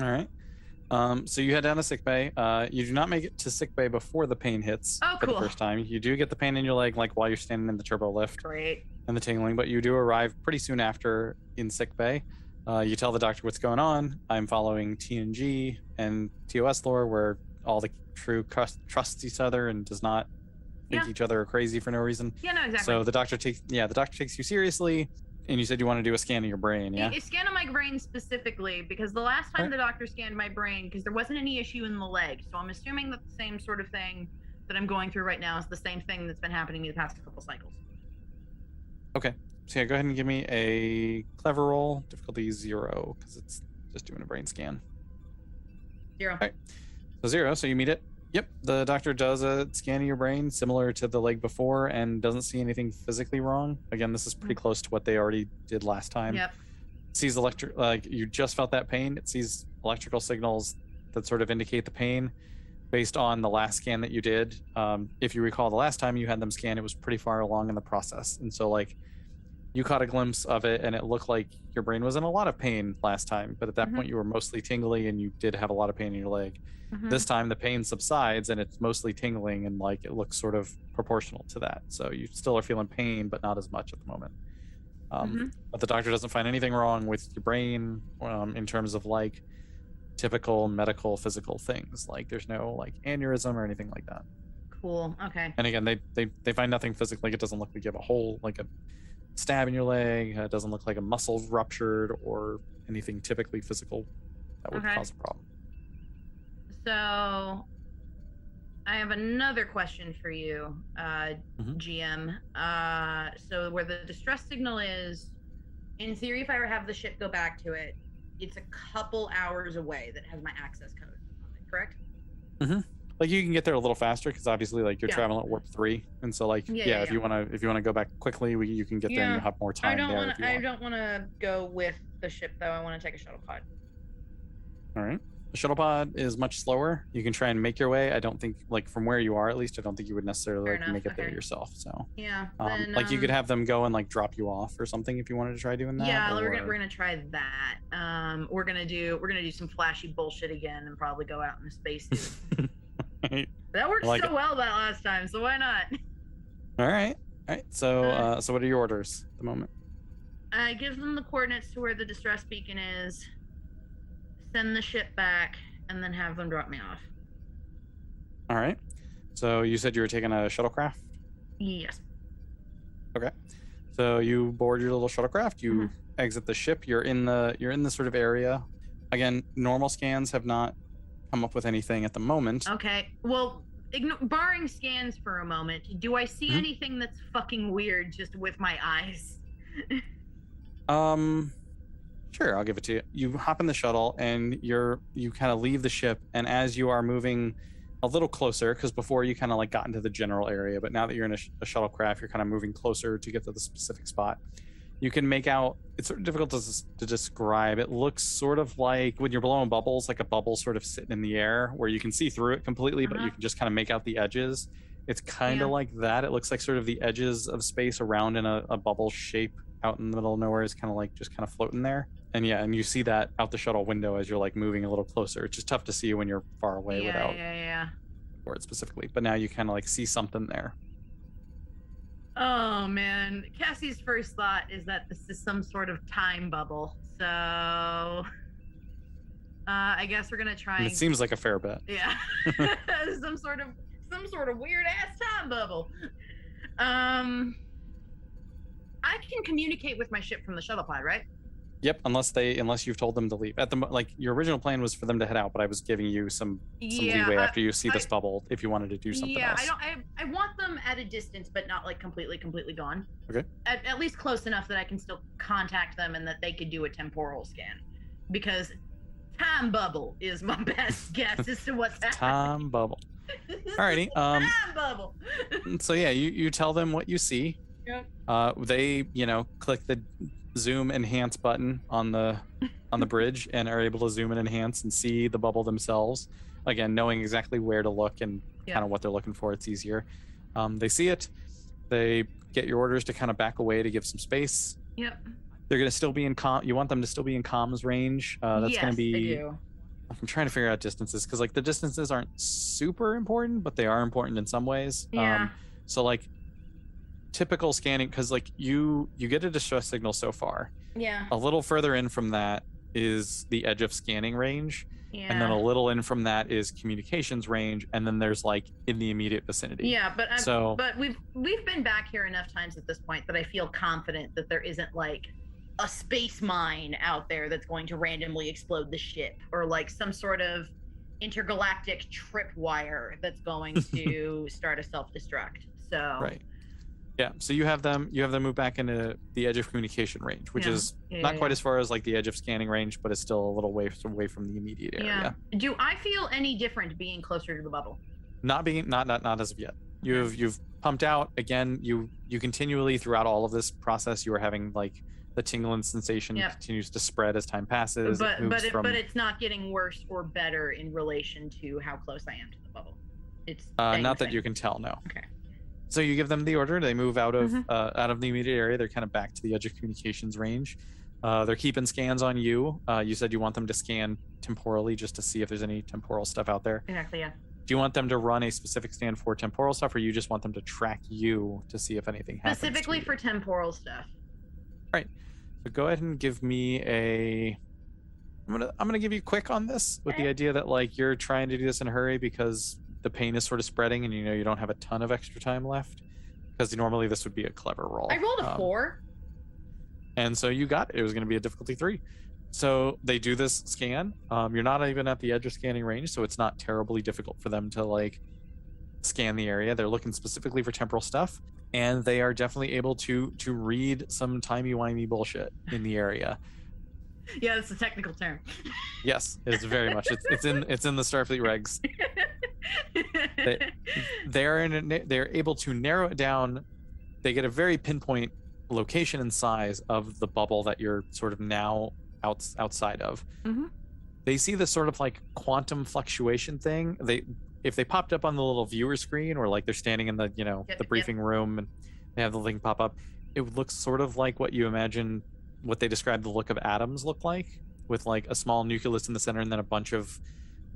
Speaker 1: All right. So you head down to sick bay. You do not make it to sick bay before the pain hits for the first time. You do get the pain in your leg, like while you're standing in the turbo lift.
Speaker 2: Great.
Speaker 1: And the tingling, but you do arrive pretty soon after in sick bay. You tell the doctor what's going on. I'm following TNG and TOS lore, where all the crew trusts each other and does not think each other are crazy for no reason.
Speaker 2: Yeah, no, exactly.
Speaker 1: So the doctor takes you seriously. And you said you want to do a scan of your brain, yeah?
Speaker 2: A scan of my brain specifically, because the last time the doctor scanned my brain, because there wasn't any issue in the leg. So I'm assuming that the same sort of thing that I'm going through right now is the same thing that's been happening to me the past couple cycles.
Speaker 1: Okay. So yeah, go ahead and give me a clever roll. Difficulty 0, because it's just doing a brain scan.
Speaker 2: 0.
Speaker 1: All right. So 0, so you meet it. Yep, the doctor does a scan of your brain similar to the leg before and doesn't see anything physically wrong. Again, this is pretty close to what they already did last time.
Speaker 2: Yep.
Speaker 1: It sees like you just felt that pain. It sees electrical signals that sort of indicate the pain based on the last scan that you did. If you recall, the last time you had them scan, it was pretty far along in the process. And so like you caught a glimpse of it and it looked like your brain was in a lot of pain last time. But at that point you were mostly tingly and you did have a lot of pain in your leg. This time the pain subsides and it's mostly tingling and like it looks sort of proportional to that. So you still are feeling pain, but not as much at the moment. But the doctor doesn't find anything wrong with your brain in terms of like typical medical physical things. Like there's no like aneurysm or anything like that.
Speaker 2: Cool. Okay.
Speaker 1: And again, they find nothing physical. Like it doesn't look like you have a hole, like a stab in your leg. It doesn't look like a muscle ruptured or anything typically physical that would cause a problem.
Speaker 2: So I have another question for you, GM. So where the distress signal is, in theory, if I ever have the ship go back to it, it's a couple hours away that has my access code on it, correct?
Speaker 1: Like you can get there a little faster because obviously like you're traveling at warp 3, and so like if you want to go back quickly, you can get there and you have more time there.
Speaker 2: I don't want to go with the ship though. I want to take a shuttle pod.
Speaker 1: All right. The shuttle pod is much slower. You can try and make your way. I don't think, like from where you are at least, I don't think you would necessarily make it there yourself. So
Speaker 2: yeah,
Speaker 1: like you could have them go and like drop you off or something if you wanted to try doing that.
Speaker 2: Yeah, we're gonna try that. We're gonna do some flashy bullshit again and probably go out in a spacesuit.
Speaker 1: Right.
Speaker 2: That worked so well that last time, so why not?
Speaker 1: All right. So so what are your orders at the moment?
Speaker 2: I give them the coordinates to where the distress beacon is. Send the ship back and then have them drop me off.
Speaker 1: All right. So you said you were taking a shuttlecraft?
Speaker 2: Yes.
Speaker 1: Okay. So you board your little shuttlecraft, you exit the ship, you're in the sort of area. Again, normal scans have not come up with anything at the moment.
Speaker 2: Okay. Well, barring scans for a moment, do I see anything that's fucking weird just with my eyes?
Speaker 1: Sure, I'll give it to you. You hop in the shuttle and you kind of leave the ship, and as you are moving a little closer, because before you kind of like got into the general area, but now that you're in a shuttlecraft, you're kind of moving closer to get to the specific spot. You can make out, it's sort of difficult to describe. It looks sort of like when you're blowing bubbles, like a bubble sort of sitting in the air where you can see through it completely, but you can just kind of make out the edges. It's kind of like that. It looks like sort of the edges of space around in a bubble shape out in the middle of nowhere is kind of like just kind of floating there. And and you see that out the shuttle window as you're like moving a little closer. It's just tough to see when you're far away without word specifically. But now you kind of like see something there.
Speaker 2: Oh man, Cassie's first thought is that this is some sort of time bubble. So I guess we're gonna try.
Speaker 1: And it seems like a fair bet.
Speaker 2: Yeah, some sort of weird ass time bubble. I can communicate with my ship from the shuttle pod, right?
Speaker 1: Yep, unless you've told them to leave. Your original plan was for them to head out, but I was giving you some leeway after you see this bubble if you wanted to do something else.
Speaker 2: I want them at a distance, but not like completely gone.
Speaker 1: Okay.
Speaker 2: At least close enough that I can still contact them and that they could do a temporal scan, because time bubble is my best guess as to what's happening.
Speaker 1: Time bubble. Alrighty.
Speaker 2: Time bubble.
Speaker 1: So yeah, you tell them what you see.
Speaker 2: Yep.
Speaker 1: They click the zoom enhance button on the bridge and are able to zoom and enhance and see the bubble themselves. again, knowing exactly where to look and kind of what they're looking for, it's easier. They see it. They get your orders to kind of back away to give some space.
Speaker 2: Yep.
Speaker 1: They're going to still be in you want them to still be in comms range. That's going to be,
Speaker 2: I do.
Speaker 1: I'm trying to figure out distances because like the distances aren't super important, but they are important in some ways.
Speaker 2: Yeah.
Speaker 1: So like typical scanning, because like you get a distress signal so far.
Speaker 2: Yeah.
Speaker 1: A little further in from that is the edge of scanning range.
Speaker 2: Yeah.
Speaker 1: And then a little in from that is communications range, and then there's like in the immediate vicinity.
Speaker 2: Yeah, but we've been back here enough times at this point that I feel confident that there isn't like a space mine out there that's going to randomly explode the ship, or like some sort of intergalactic tripwire that's going to start a self-destruct. So
Speaker 1: right. Yeah, so you have them move back into the edge of communication range, which is not quite as far as like the edge of scanning range, but it's still a little way away from the immediate area.
Speaker 2: Yeah. Do I feel any different being closer to the bubble?
Speaker 1: Not as of yet. You've pumped out again. You continually throughout all of this process, you are having like the tingling sensation continues to spread as time passes.
Speaker 2: But it's not getting worse or better in relation to how close I am to the bubble. It's
Speaker 1: not that you can tell. No.
Speaker 2: Okay.
Speaker 1: So you give them the order. They move out of the immediate area. They're kind of back to the edge of communications range. They're keeping scans on you. You said you want them to scan temporally just to see if there's any temporal stuff out there.
Speaker 2: Exactly. Yeah.
Speaker 1: Do you want them to run a specific scan for temporal stuff, or you just want them to track you to see if anything happens?
Speaker 2: Specifically for temporal stuff.
Speaker 1: Right. So go ahead and give me a. I'm gonna give you quick on this with the idea that like you're trying to do this in a hurry because the pain is sort of spreading and you don't have a ton of extra time left, because normally this would be a clever roll.
Speaker 2: I rolled a 4,
Speaker 1: and so you got it. It was going to be a difficulty 3. So they do this scan. You're not even at the edge of scanning range, so it's not terribly difficult for them to like scan the area. They're looking specifically for temporal stuff, and they are definitely able to read some timey-wimey bullshit in the area.
Speaker 2: Yeah, that's a technical term.
Speaker 1: Yes, it's very much. It's in the Starfleet regs. They're able to narrow it down. They get a very pinpoint location and size of the bubble that you're sort of now outside of.
Speaker 2: Mm-hmm.
Speaker 1: They see this sort of like quantum fluctuation thing. If they popped up on the little viewer screen, or like they're standing in the the briefing room and they have the link pop up, it looks sort of like what you imagine what they describe the look of atoms look like, with like a small nucleus in the center and then a bunch of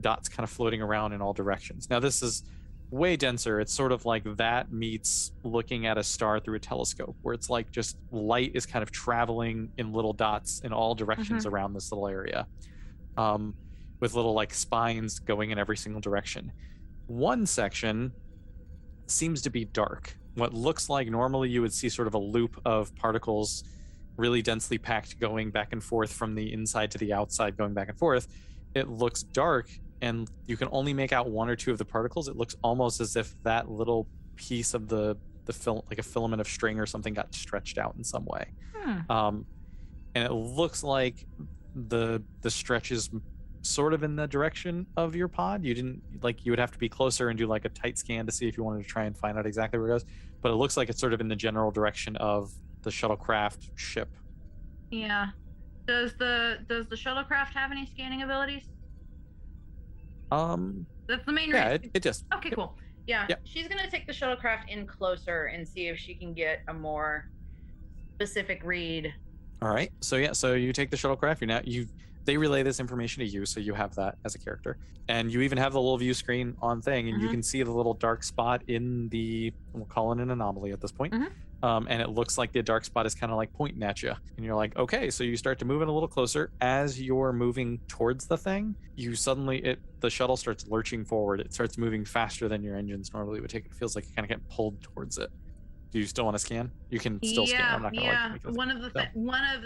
Speaker 1: dots kind of floating around in all directions. Now this is way denser. It's sort of like that meets looking at a star through a telescope, where it's like just light is kind of traveling in little dots in all directions around this little area, with little like spines going in every single direction. One section seems to be dark. What looks like normally you would see sort of a loop of particles really densely packed going back and forth from the inside to the outside, going back and forth. It looks dark, and you can only make out 1 or 2 of the particles. It looks almost as if that little piece of the film, like a filament of string or something, got stretched out in some way. And it looks like the stretch is sort of in the direction of your pod. You would have to be closer and do like a tight scan to see if you wanted to try and find out exactly where it goes, but it looks like it's sort of in the general direction of the shuttlecraft ship.
Speaker 2: Yeah. Does the shuttlecraft have any scanning abilities? That's the main reason.
Speaker 1: Yeah, it just.
Speaker 2: Okay, cool. Yeah, she's gonna take the shuttlecraft in closer and see if she can get a more specific read.
Speaker 1: All right. So you take the shuttlecraft. They relay this information to you, so you have that as a character, and you even have the little view screen on thing, and you can see the little dark spot in we'll call it an anomaly at this point. And it looks like the dark spot is kind of like pointing at you, and you're like, okay. So you start to move it a little closer. As you're moving towards the thing, the shuttle starts lurching forward. It starts moving faster than your engines normally would take. It feels like you kind of get pulled towards it. Do you still want to scan? You can still scan. I'm not gonna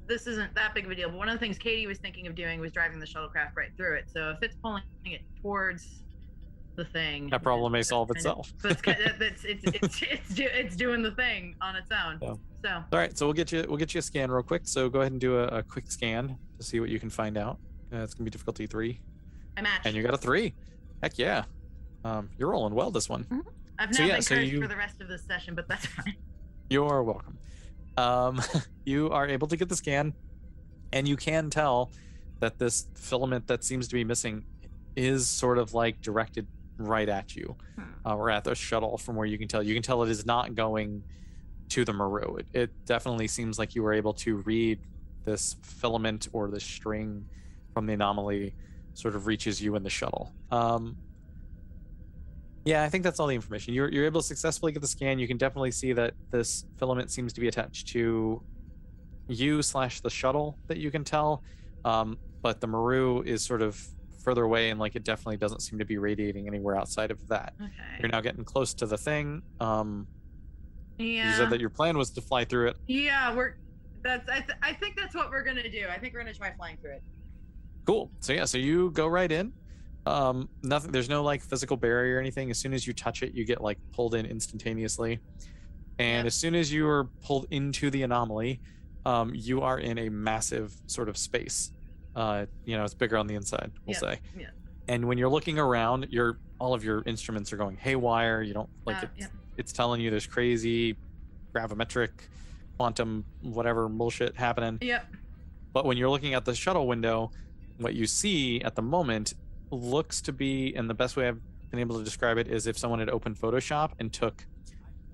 Speaker 1: this isn't that big of a deal, but one of the things Katie was thinking of doing was driving the shuttlecraft right through it. So if it's pulling it towards the thing, that problem may solve itself.
Speaker 2: But it's doing the thing on its own.
Speaker 1: Yeah.
Speaker 2: So
Speaker 1: all right, so we'll get you a scan real quick. So go ahead and do a quick scan to see what you can find out. It's gonna be difficulty 3.
Speaker 2: I matched.
Speaker 1: And you got a 3. Heck yeah. You're rolling well this one.
Speaker 2: I've now been cursed for the rest of this session, but that's fine.
Speaker 1: You're welcome. You are able to get the scan, and you can tell that this filament that seems to be missing is sort of like directed right at you, or at the shuttle. From where you can tell it is not going to the Maru. It definitely seems like you were able to read this filament or this string from the anomaly sort of reaches you in the shuttle. Yeah, I think that's all the information. You're able to successfully get the scan. You can definitely see that this filament seems to be attached to you/the shuttle that you can tell. But the Maru is sort of further away, and like it definitely doesn't seem to be radiating anywhere outside of that.
Speaker 2: Okay.
Speaker 1: You're now getting close to the thing.
Speaker 2: Yeah.
Speaker 1: You said that your plan was to fly through it.
Speaker 2: Yeah, I think that's what we're gonna do. I think we're gonna try flying through it.
Speaker 1: Cool. So yeah, so you go right in. Nothing. There's no like physical barrier or anything. As soon as you touch it, you get like pulled in instantaneously. And as soon as you are pulled into the anomaly, you are in a massive sort of space. It's bigger on the inside, we'll say.
Speaker 2: Yeah.
Speaker 1: And when you're looking around, all of your instruments are going haywire. You don't like it's telling you there's crazy gravimetric, quantum, whatever bullshit happening.
Speaker 2: Yep.
Speaker 1: But when you're looking at the shuttle window, what you see at the moment looks to be, and the best way I've been able to describe it is if someone had opened Photoshop and took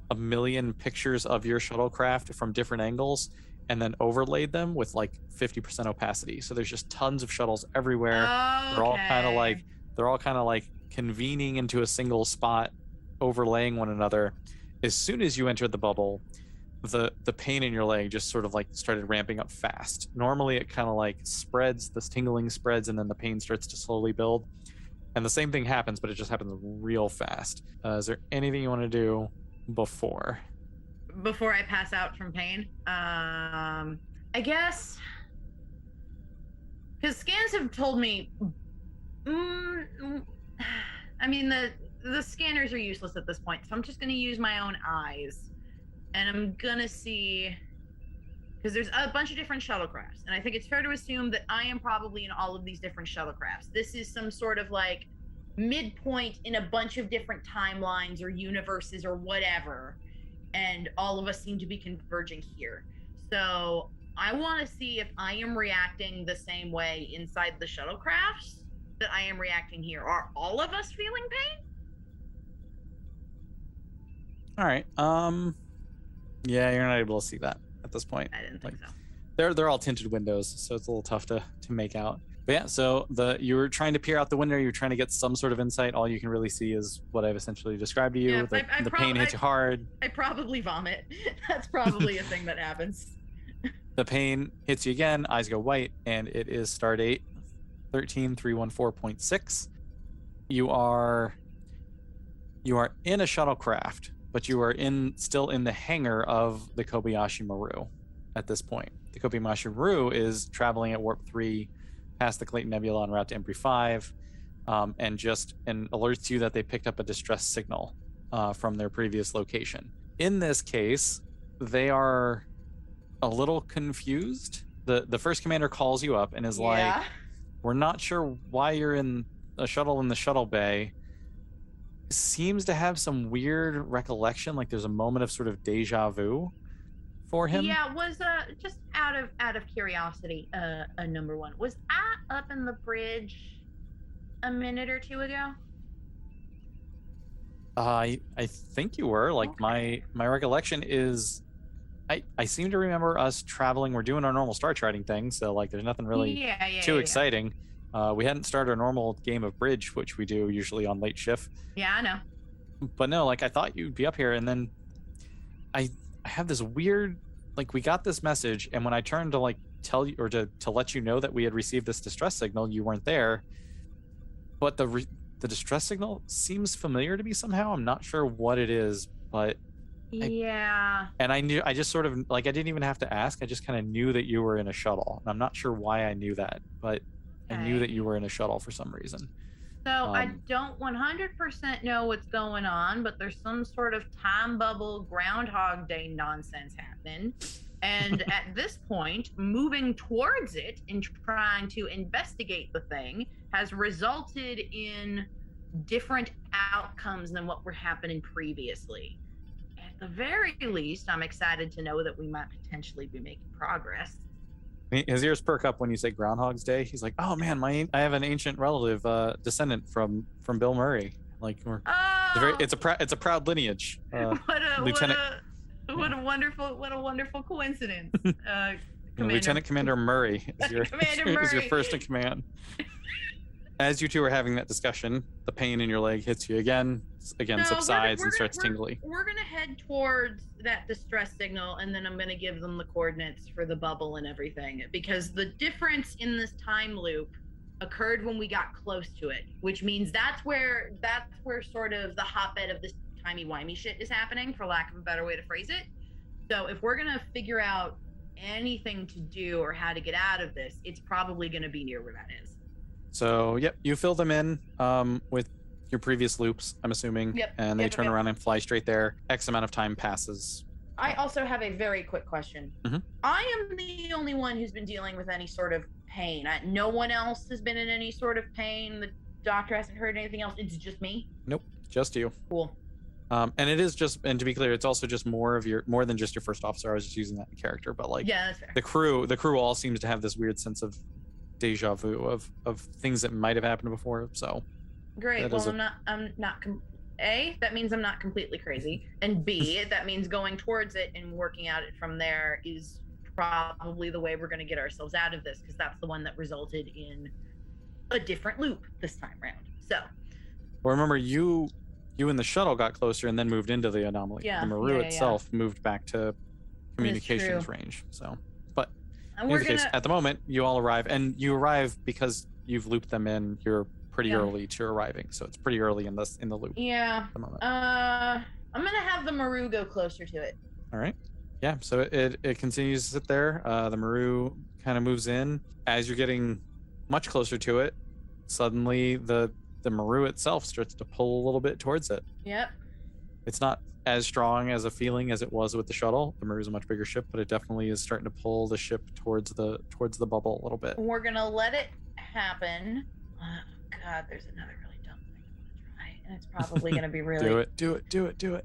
Speaker 1: 1 million pictures of your shuttlecraft from different angles and then overlaid them with like 50% opacity. So there's just tons of shuttles everywhere.
Speaker 2: Okay.
Speaker 1: They're all kind of like convening into a single spot, overlaying one another. As soon as you entered the bubble, the pain in your leg just sort of like started ramping up fast. Normally it kind of like spreads, this tingling spreads, and then the pain starts to slowly build. And the same thing happens, but it just happens real fast. Is there anything you want to do before
Speaker 2: I pass out from pain? I guess, because scans have told me, I mean, the scanners are useless at this point, so I'm just going to use my own eyes, and I'm going to see, because there's a bunch of different shuttlecrafts, and I think it's fair to assume that I am probably in all of these different shuttlecrafts. This is some sort of like midpoint in a bunch of different timelines or universes or whatever, and all of us seem to be converging here. So I want to see if I am reacting the same way inside the shuttlecrafts that I am reacting here. Are all of us feeling pain?
Speaker 1: All right. Yeah, you're not able to see that at this point.
Speaker 2: I didn't think so.
Speaker 1: They're all tinted windows, so it's a little tough to make out. But yeah, so you were trying to peer out the window. You're trying to get some sort of insight. All you can really see is what I've essentially described to you.
Speaker 2: Yeah,
Speaker 1: the pain hits you hard.
Speaker 2: I probably vomit. That's probably a thing that happens.
Speaker 1: The pain hits you again. Eyes go white, and it is stardate 13314.6. You are in a shuttlecraft, but you are still in the hangar of the Kobayashi Maru at this point. The Kobayashi Maru is traveling at warp 3 past the Clayton Nebula en route to Embry 5, and alerts you that they picked up a distress signal from their previous location. In this case, they are a little confused. The first commander calls you up and is like, we're not sure why you're in a shuttle in the shuttle bay. Seems to have some weird recollection, like there's a moment of sort of deja vu for him.
Speaker 2: Yeah, was just out of curiosity, number one, was I up in the bridge a minute or two ago?
Speaker 1: I think you were. Like, okay. My recollection is I seem to remember us traveling. We're doing our normal star charting thing, so like there's nothing really too exciting. We hadn't started our normal game of bridge, which we do usually on late shift.
Speaker 2: Yeah, I know.
Speaker 1: But no, like I thought you'd be up here, and then I have this weird, like we got this message, and when I turned to like tell you or to let you know that we had received this distress signal, you weren't there. But the distress signal seems familiar to me somehow. I'm not sure what it is, but I just sort of like I didn't even have to ask. I just kind of knew that you were in a shuttle. And I'm not sure why I knew that, but I knew that you were in a shuttle for some reason.
Speaker 2: So I don't 100% know what's going on, but there's some sort of time bubble Groundhog Day nonsense happening. And at this point, moving towards it and trying to investigate the thing has resulted in different outcomes than what were happening previously. At the very least, I'm excited to know that we might potentially be making progress.
Speaker 1: His ears perk up when you say Groundhog's Day. He's like, "Oh man, I have an ancient relative, descendant from Bill Murray. Like,
Speaker 2: Oh,
Speaker 1: it's a proud lineage."
Speaker 2: what a
Speaker 1: Lieutenant
Speaker 2: what a wonderful coincidence. Commander
Speaker 1: Lieutenant Commander Murray is your
Speaker 2: Commander
Speaker 1: is your
Speaker 2: Murray.
Speaker 1: first in command. As you two are having that discussion, the pain in your leg hits you again subsides and starts tingly.
Speaker 2: We're gonna head towards that distress signal, and then I'm gonna give them the coordinates for the bubble and everything, because the difference in this time loop occurred when we got close to it, which means that's where sort of the hotbed of this timey-wimey shit is happening, for lack of a better way to phrase it. So if we're gonna figure out anything to do or how to get out of this, it's probably gonna be near where that is.
Speaker 1: So, yep, you fill them in with your previous loops, I'm assuming, and they turn around and fly straight there. X amount of time passes.
Speaker 2: I also have a very quick question.
Speaker 1: Mm-hmm.
Speaker 2: I am the only one who's been dealing with any sort of pain. No one else has been in any sort of pain. The doctor hasn't heard anything else. It's just me?
Speaker 1: Nope, just you.
Speaker 2: Cool.
Speaker 1: And it is just, and to be clear, it's also just more than just your first officer. I was just using that in character, but like,
Speaker 2: yeah, that's fair.
Speaker 1: The crew all seems to have this weird sense of deja vu of things that might have happened before. So
Speaker 2: great. Well, A, that means I'm not completely crazy, and B, that means going towards it and working at it from there is probably the way we're going to get ourselves out of this, because that's the one that resulted in a different loop this time around. So,
Speaker 1: well, remember, you and the shuttle got closer and then moved into the anomaly.
Speaker 2: Yeah,
Speaker 1: the Maru itself moved back to communications range. So, but in any case, at the moment, you all arrive, and you arrive because you've looped them in. You're pretty early to arriving, so it's pretty early in the loop.
Speaker 2: Yeah.
Speaker 1: At the moment.
Speaker 2: I'm gonna have the Maru go closer to it.
Speaker 1: All right. Yeah. So it continues to sit there. The Maru kind of moves in. As you're getting much closer to it, suddenly the Maru itself starts to pull a little bit towards it.
Speaker 2: Yep.
Speaker 1: It's not as strong as a feeling as it was with the shuttle. The Maru is a much bigger ship, but it definitely is starting to pull the ship towards the bubble a little bit.
Speaker 2: We're gonna let it happen. God, there's another really dumb thing I'm gonna try, and it's probably gonna be really
Speaker 1: do it.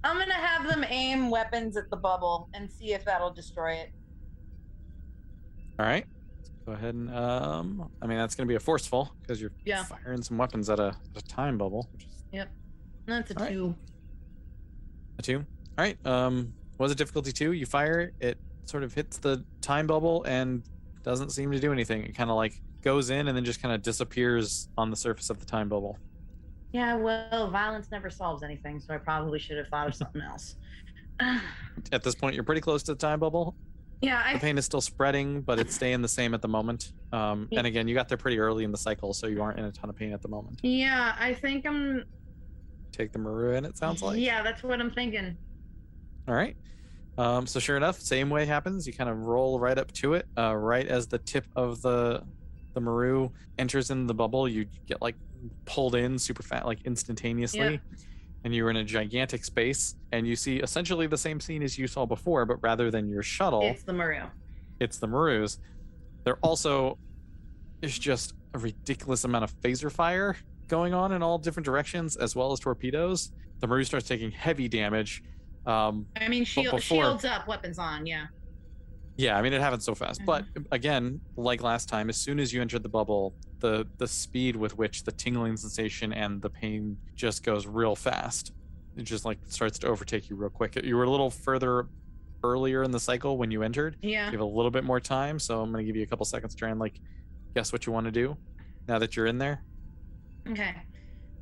Speaker 2: I'm gonna have them aim weapons at the bubble and see if that'll destroy it.
Speaker 1: All right. Go ahead and I mean, that's going to be a forceful because you're firing some weapons at a time bubble.
Speaker 2: Yep. That's a 2.
Speaker 1: A 2. All right. Was it difficulty 2? You fire it sort of hits the time bubble and doesn't seem to do anything. It kind of like goes in and then just kind of disappears on the surface of the time bubble.
Speaker 2: Yeah, well, violence never solves anything, so I probably should have thought of something else.
Speaker 1: At this point, you're pretty close to the time bubble.
Speaker 2: Yeah,
Speaker 1: the pain is still spreading, but it's staying the same at the moment. And again, you got there pretty early in the cycle, so you aren't in a ton of pain at the moment.
Speaker 2: Yeah, I think I'm...
Speaker 1: Take the Maru in, it sounds like.
Speaker 2: Yeah, that's what I'm thinking.
Speaker 1: All right. So sure enough, same way happens. You kind of roll right up to it. Right as the tip of the Maru enters in the bubble, you get like pulled in super fast, like instantaneously. Yep. And you're in a gigantic space, and you see essentially the same scene as you saw before, but rather than your shuttle,
Speaker 2: it's the Maru.
Speaker 1: It's the Marus. There also is just a ridiculous amount of phaser fire going on in all different directions, as well as torpedoes. The Maru starts taking heavy damage.
Speaker 2: I mean, shields up, weapons on, yeah.
Speaker 1: Yeah, I mean, it happens so fast. But again, like last time, as soon as you entered the bubble, the speed with which the tingling sensation and the pain just goes real fast. It just like starts to overtake you real quick. You were a little further earlier in the cycle when you entered.
Speaker 2: Yeah.
Speaker 1: You have a little bit more time, so I'm going to give you a couple seconds to try and like guess what you want to do now that you're in there.
Speaker 2: Okay.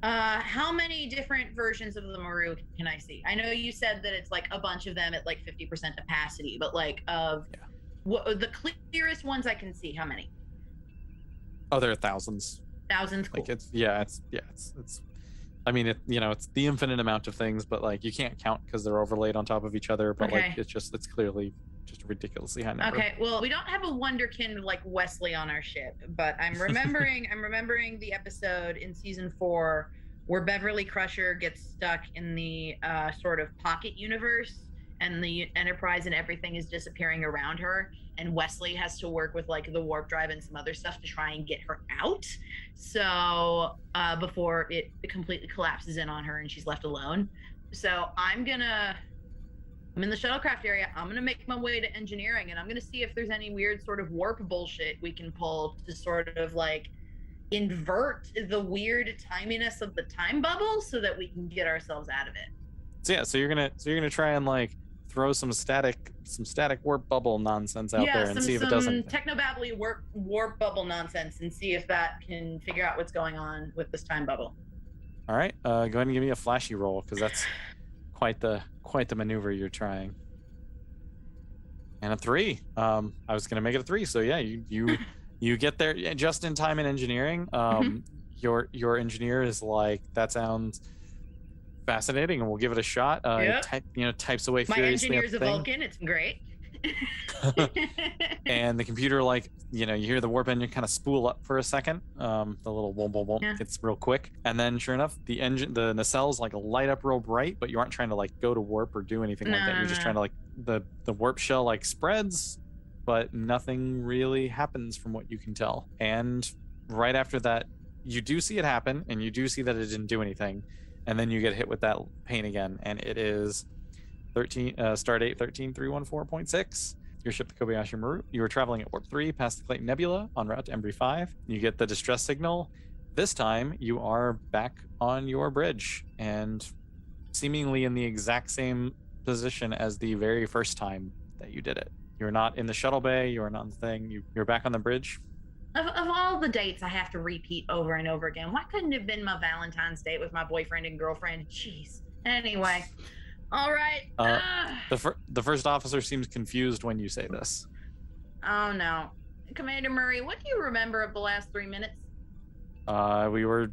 Speaker 2: How many different versions of the Maru can I see? I know you said that it's like a bunch of them at like 50% capacity, but like the clearest ones I can see, how many?
Speaker 1: Oh, there are thousands.
Speaker 2: Thousands, cool.
Speaker 1: Like it's I mean, it's the infinite amount of things, but like you can't count because they're overlaid on top of each other. But like it's clearly just a ridiculously high number.
Speaker 2: Okay, well, we don't have a wonderkin like Wesley on our ship, but I'm remembering the episode in season 4 where Beverly Crusher gets stuck in the sort of pocket universe, and the Enterprise and everything is disappearing around her, and Wesley has to work with like the warp drive and some other stuff to try and get her out. So before it completely collapses in on her and she's left alone. So I'm gonna I'm in the shuttlecraft area. I'm going to make my way to engineering, and I'm going to see if there's any weird sort of warp bullshit we can pull to sort of like invert the weird timiness of the time bubble so that we can get ourselves out of it.
Speaker 1: So yeah, so you're gonna try and like throw some static warp bubble nonsense out there and see if it does anything.
Speaker 2: Technobabbly warp bubble nonsense and see if that can figure out what's going on with this time bubble.
Speaker 1: All right, go ahead and give me a flashy roll because that's quite the maneuver you're trying. And a 3. I was gonna make it a 3, so yeah, you get there just in time in engineering. Your engineer is like, that sounds fascinating, and we'll give it a shot. Types away
Speaker 2: my
Speaker 1: furiously. My
Speaker 2: engineer's a Vulcan. It's great.
Speaker 1: And the computer, like, you hear the warp engine kind of spool up for a second. The little boom boom boom. Yeah. It's real quick, and then sure enough, the nacelles like light up real bright. But you aren't trying to like go to warp or do anything like that. You're just trying to like the warp shell like spreads, but nothing really happens from what you can tell. And right after that, you do see it happen, and you do see that it didn't do anything. And then you get hit with that pain again, and it is 13 stardate 13314.6. Your ship, the Kobayashi Maru. You were traveling at warp 3 past the Clayton Nebula en route to Embry 5. You get the distress signal. This time you are back on your bridge and seemingly in the exact same position as the very first time that you did it. You're not in the shuttle bay. You're not in the thing. You're back on the bridge.
Speaker 2: Of all the dates I have to repeat over and over again, why couldn't it have been my Valentine's date with my boyfriend and girlfriend? Jeez. Anyway, all right.
Speaker 1: The first officer seems confused when you say this.
Speaker 2: Oh no, Commander Murray, what do you remember of the last 3 minutes?
Speaker 1: We were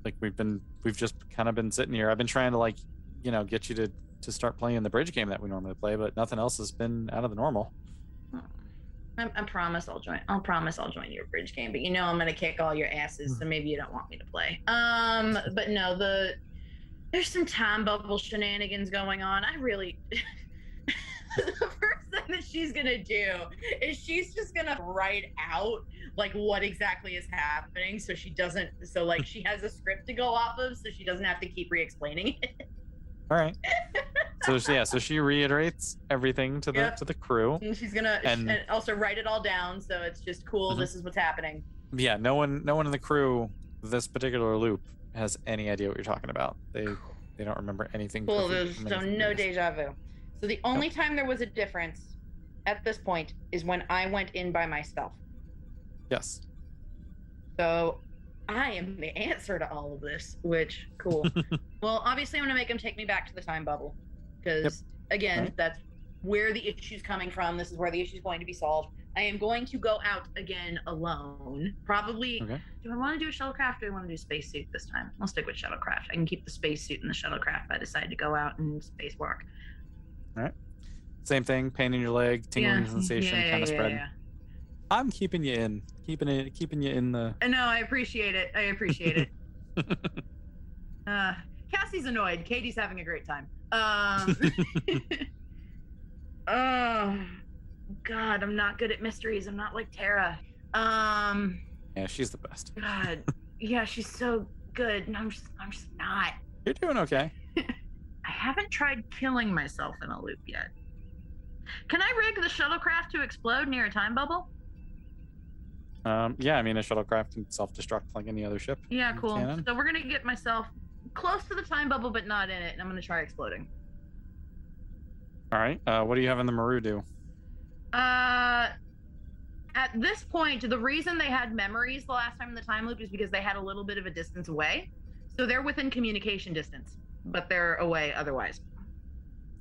Speaker 1: like we've just kind of been sitting here. I've been trying to like, get you to start playing the bridge game that we normally play, but nothing else has been out of the normal.
Speaker 2: I promise I'll join. I'll promise I'll join your bridge game, but I'm gonna kick all your asses, so maybe you don't want me to play. But no, there's some time bubble shenanigans going on. I really the first thing that she's gonna do is she's just gonna write out like what exactly is happening, so she has a script to go off of, so she doesn't have to keep re-explaining it.
Speaker 1: All right. So she reiterates everything to the crew.
Speaker 2: And she's gonna and also write it all down, so it's just cool. Mm-hmm. This is what's happening.
Speaker 1: Yeah, no one in the crew this particular loop has any idea what you're talking about. They don't remember anything.
Speaker 2: Cool. So no deja vu. So the only time there was a difference at this point is when I went in by myself.
Speaker 1: Yes.
Speaker 2: So I am the answer to all of this, which cool. Well, obviously I'm gonna make him take me back to the time bubble because again, that's where the issue's coming from. This is where the issue's going to be solved. I am going to go out again alone. Probably. Okay. Do I want to do a shuttlecraft or do I want to do a spacesuit this time? I'll stick with shuttlecraft. I can keep the spacesuit in the shuttlecraft if I decide to go out and spacewalk.
Speaker 1: All right. Same thing. Pain in your leg, tingling sensation, kind of spread. Yeah. I'm keeping you in. Keeping you in the.
Speaker 2: No, I appreciate it. Cassie's annoyed. Katie's having a great time. Oh God, I'm not good at mysteries. I'm not like Tara.
Speaker 1: Yeah, she's the best.
Speaker 2: God, yeah, she's so good. No, I'm just not.
Speaker 1: You're doing okay.
Speaker 2: I haven't tried killing myself in a loop yet. Can I rig the shuttlecraft to explode near a time bubble?
Speaker 1: Yeah, I mean, a shuttlecraft can self-destruct like any other ship.
Speaker 2: Yeah, cool. So we're gonna get myself close to the time bubble, but not in it, and I'm gonna try exploding.
Speaker 1: All right. What do you have in the Maru do?
Speaker 2: At this point, the reason they had memories the last time in the time loop is because they had a little bit of a distance away. So they're within communication distance, but they're away otherwise.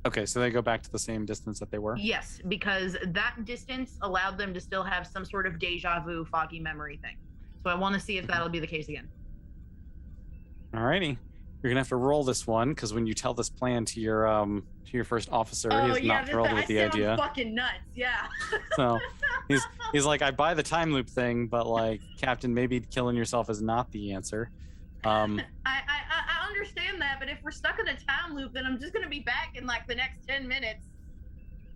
Speaker 1: Okay, so they go back to the same distance that they were?
Speaker 2: Yes, because that distance allowed them to still have some sort of deja vu, foggy memory thing. So I want to see if that'll be the case again.
Speaker 1: Alrighty. You're going to have to roll this one, because when you tell this plan to your first officer, he's not thrilled with the idea.
Speaker 2: Fucking nuts, yeah.
Speaker 1: So he's like, I buy the time loop thing, but like, Captain, maybe killing yourself is not the answer.
Speaker 2: I understand that, but if we're stuck in a time loop, then I'm just gonna be back in like the next 10 minutes.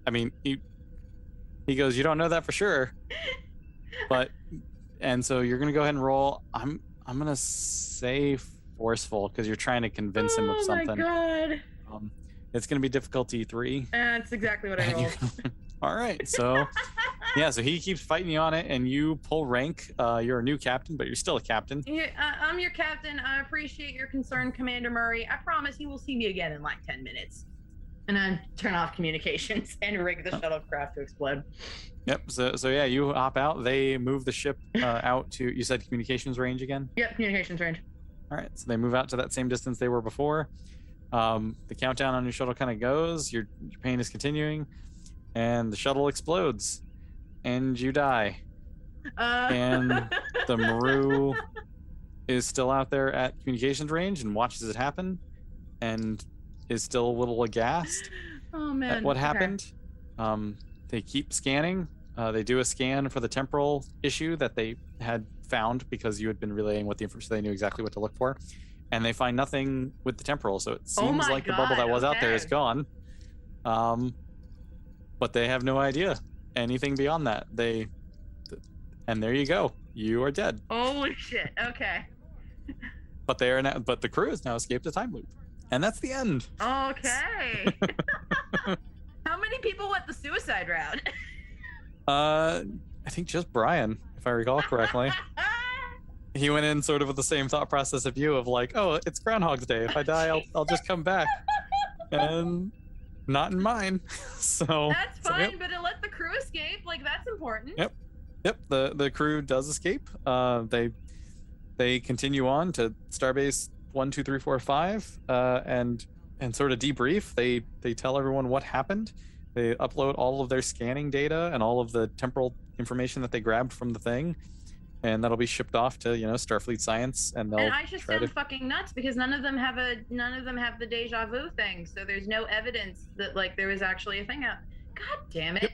Speaker 1: I mean, he goes, you don't know that for sure, and so you're gonna go ahead and roll. I'm gonna say forceful because you're trying to convince him of something.
Speaker 2: Oh my God.
Speaker 1: It's going to be difficulty 3.
Speaker 2: That's exactly what I rolled.
Speaker 1: All right. So, yeah, so he keeps fighting you on it, and you pull rank. You're a new captain, but you're still a captain.
Speaker 2: Yeah, I'm your captain. I appreciate your concern, Commander Murray. I promise you will see me again in like 10 minutes. And then turn off communications and rig the shuttlecraft to explode.
Speaker 1: Yep. So yeah, you hop out. They move the ship out to, you said communications range again?
Speaker 2: Yep, communications range.
Speaker 1: All right. So they move out to that same distance they were before. The countdown on your shuttle kind of goes. Your pain is continuing. And the shuttle explodes. And you die. And the Maru is still out there at communications range and watches it happen. And is still a little aghast at what happened. They keep scanning. They do a scan for the temporal issue that they had found because you had been relaying what the information, so they knew exactly what to look for. And they find nothing with the temporal, so it seems like the bubble that was out there is gone. But they have no idea anything beyond that. And there you go. You are dead.
Speaker 2: Holy shit. Okay.
Speaker 1: But the crew has now escaped a time loop. And that's the end.
Speaker 2: Okay. How many people went the suicide route?
Speaker 1: I think just Brian, if I recall correctly. He went in sort of with the same thought process of you, of like, oh, it's Groundhog's Day. If I die, I'll just come back. And not in mine. So
Speaker 2: that's fine, but to let the crew escape, like that's important.
Speaker 1: Yep. The crew does escape. They continue on to Starbase 1, 2, 3, 4, 5, and sort of debrief. They tell everyone what happened. They upload all of their scanning data and all of the temporal information that they grabbed from the thing, and that'll be shipped off to Starfleet Science, and they'll.
Speaker 2: And I just sound fucking nuts because none of them have the deja vu thing, so there's no evidence that like there was actually a thing out. God damn it.
Speaker 1: Yep.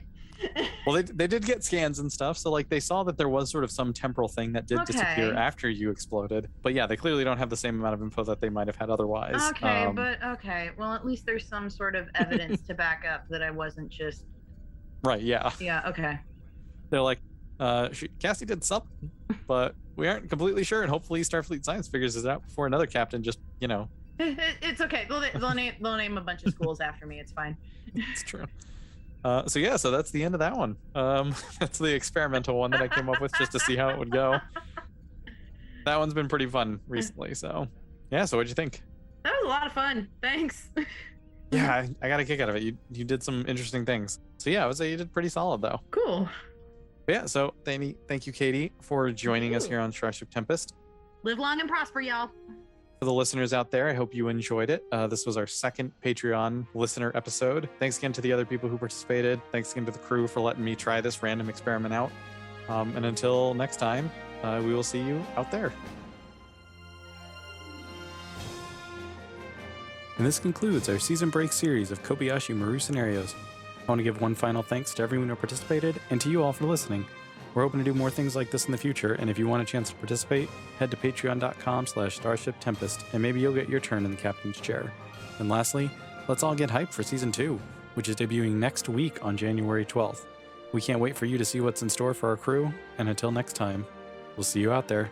Speaker 1: Well, they did get scans and stuff, so like they saw that there was sort of some temporal thing that did disappear after you exploded. But yeah, they clearly don't have the same amount of info that they might have had otherwise.
Speaker 2: Okay, well, at least there's some sort of evidence to back up that I wasn't just. Right. Yeah. Yeah. Okay.
Speaker 1: They're like, Cassie did something, but we aren't completely sure, and hopefully Starfleet Science figures it out before another captain just.
Speaker 2: It's okay. They'll name a bunch of schools after me. It's fine.
Speaker 1: It's true. So that's the end of that one. That's the experimental one that I came up with just to see how it would go. That one's been pretty fun recently. So yeah. So what'd you think?
Speaker 2: That was a lot of fun. Thanks.
Speaker 1: Yeah, I got a kick out of it. You did some interesting things. So yeah, I would say you did pretty solid though.
Speaker 2: Cool.
Speaker 1: But yeah. So thank you, Katie, for joining us here on Starship Tempest.
Speaker 2: Live long and prosper, y'all.
Speaker 1: For the listeners out there, I hope you enjoyed it. This was our second Patreon listener episode. Thanks again to the other people who participated. Thanks again to the crew for letting me try this random experiment out. And until next time, we will see you out there. And this concludes our season break series of Kobayashi Maru scenarios. I want to give one final thanks to everyone who participated and to you all for listening. We're hoping to do more things like this in the future, and if you want a chance to participate, head to patreon.com/Starship Tempest, and maybe you'll get your turn in the captain's chair. And lastly, let's all get hyped for Season 2, which is debuting next week on January 12th. We can't wait for you to see what's in store for our crew, and until next time, we'll see you out there.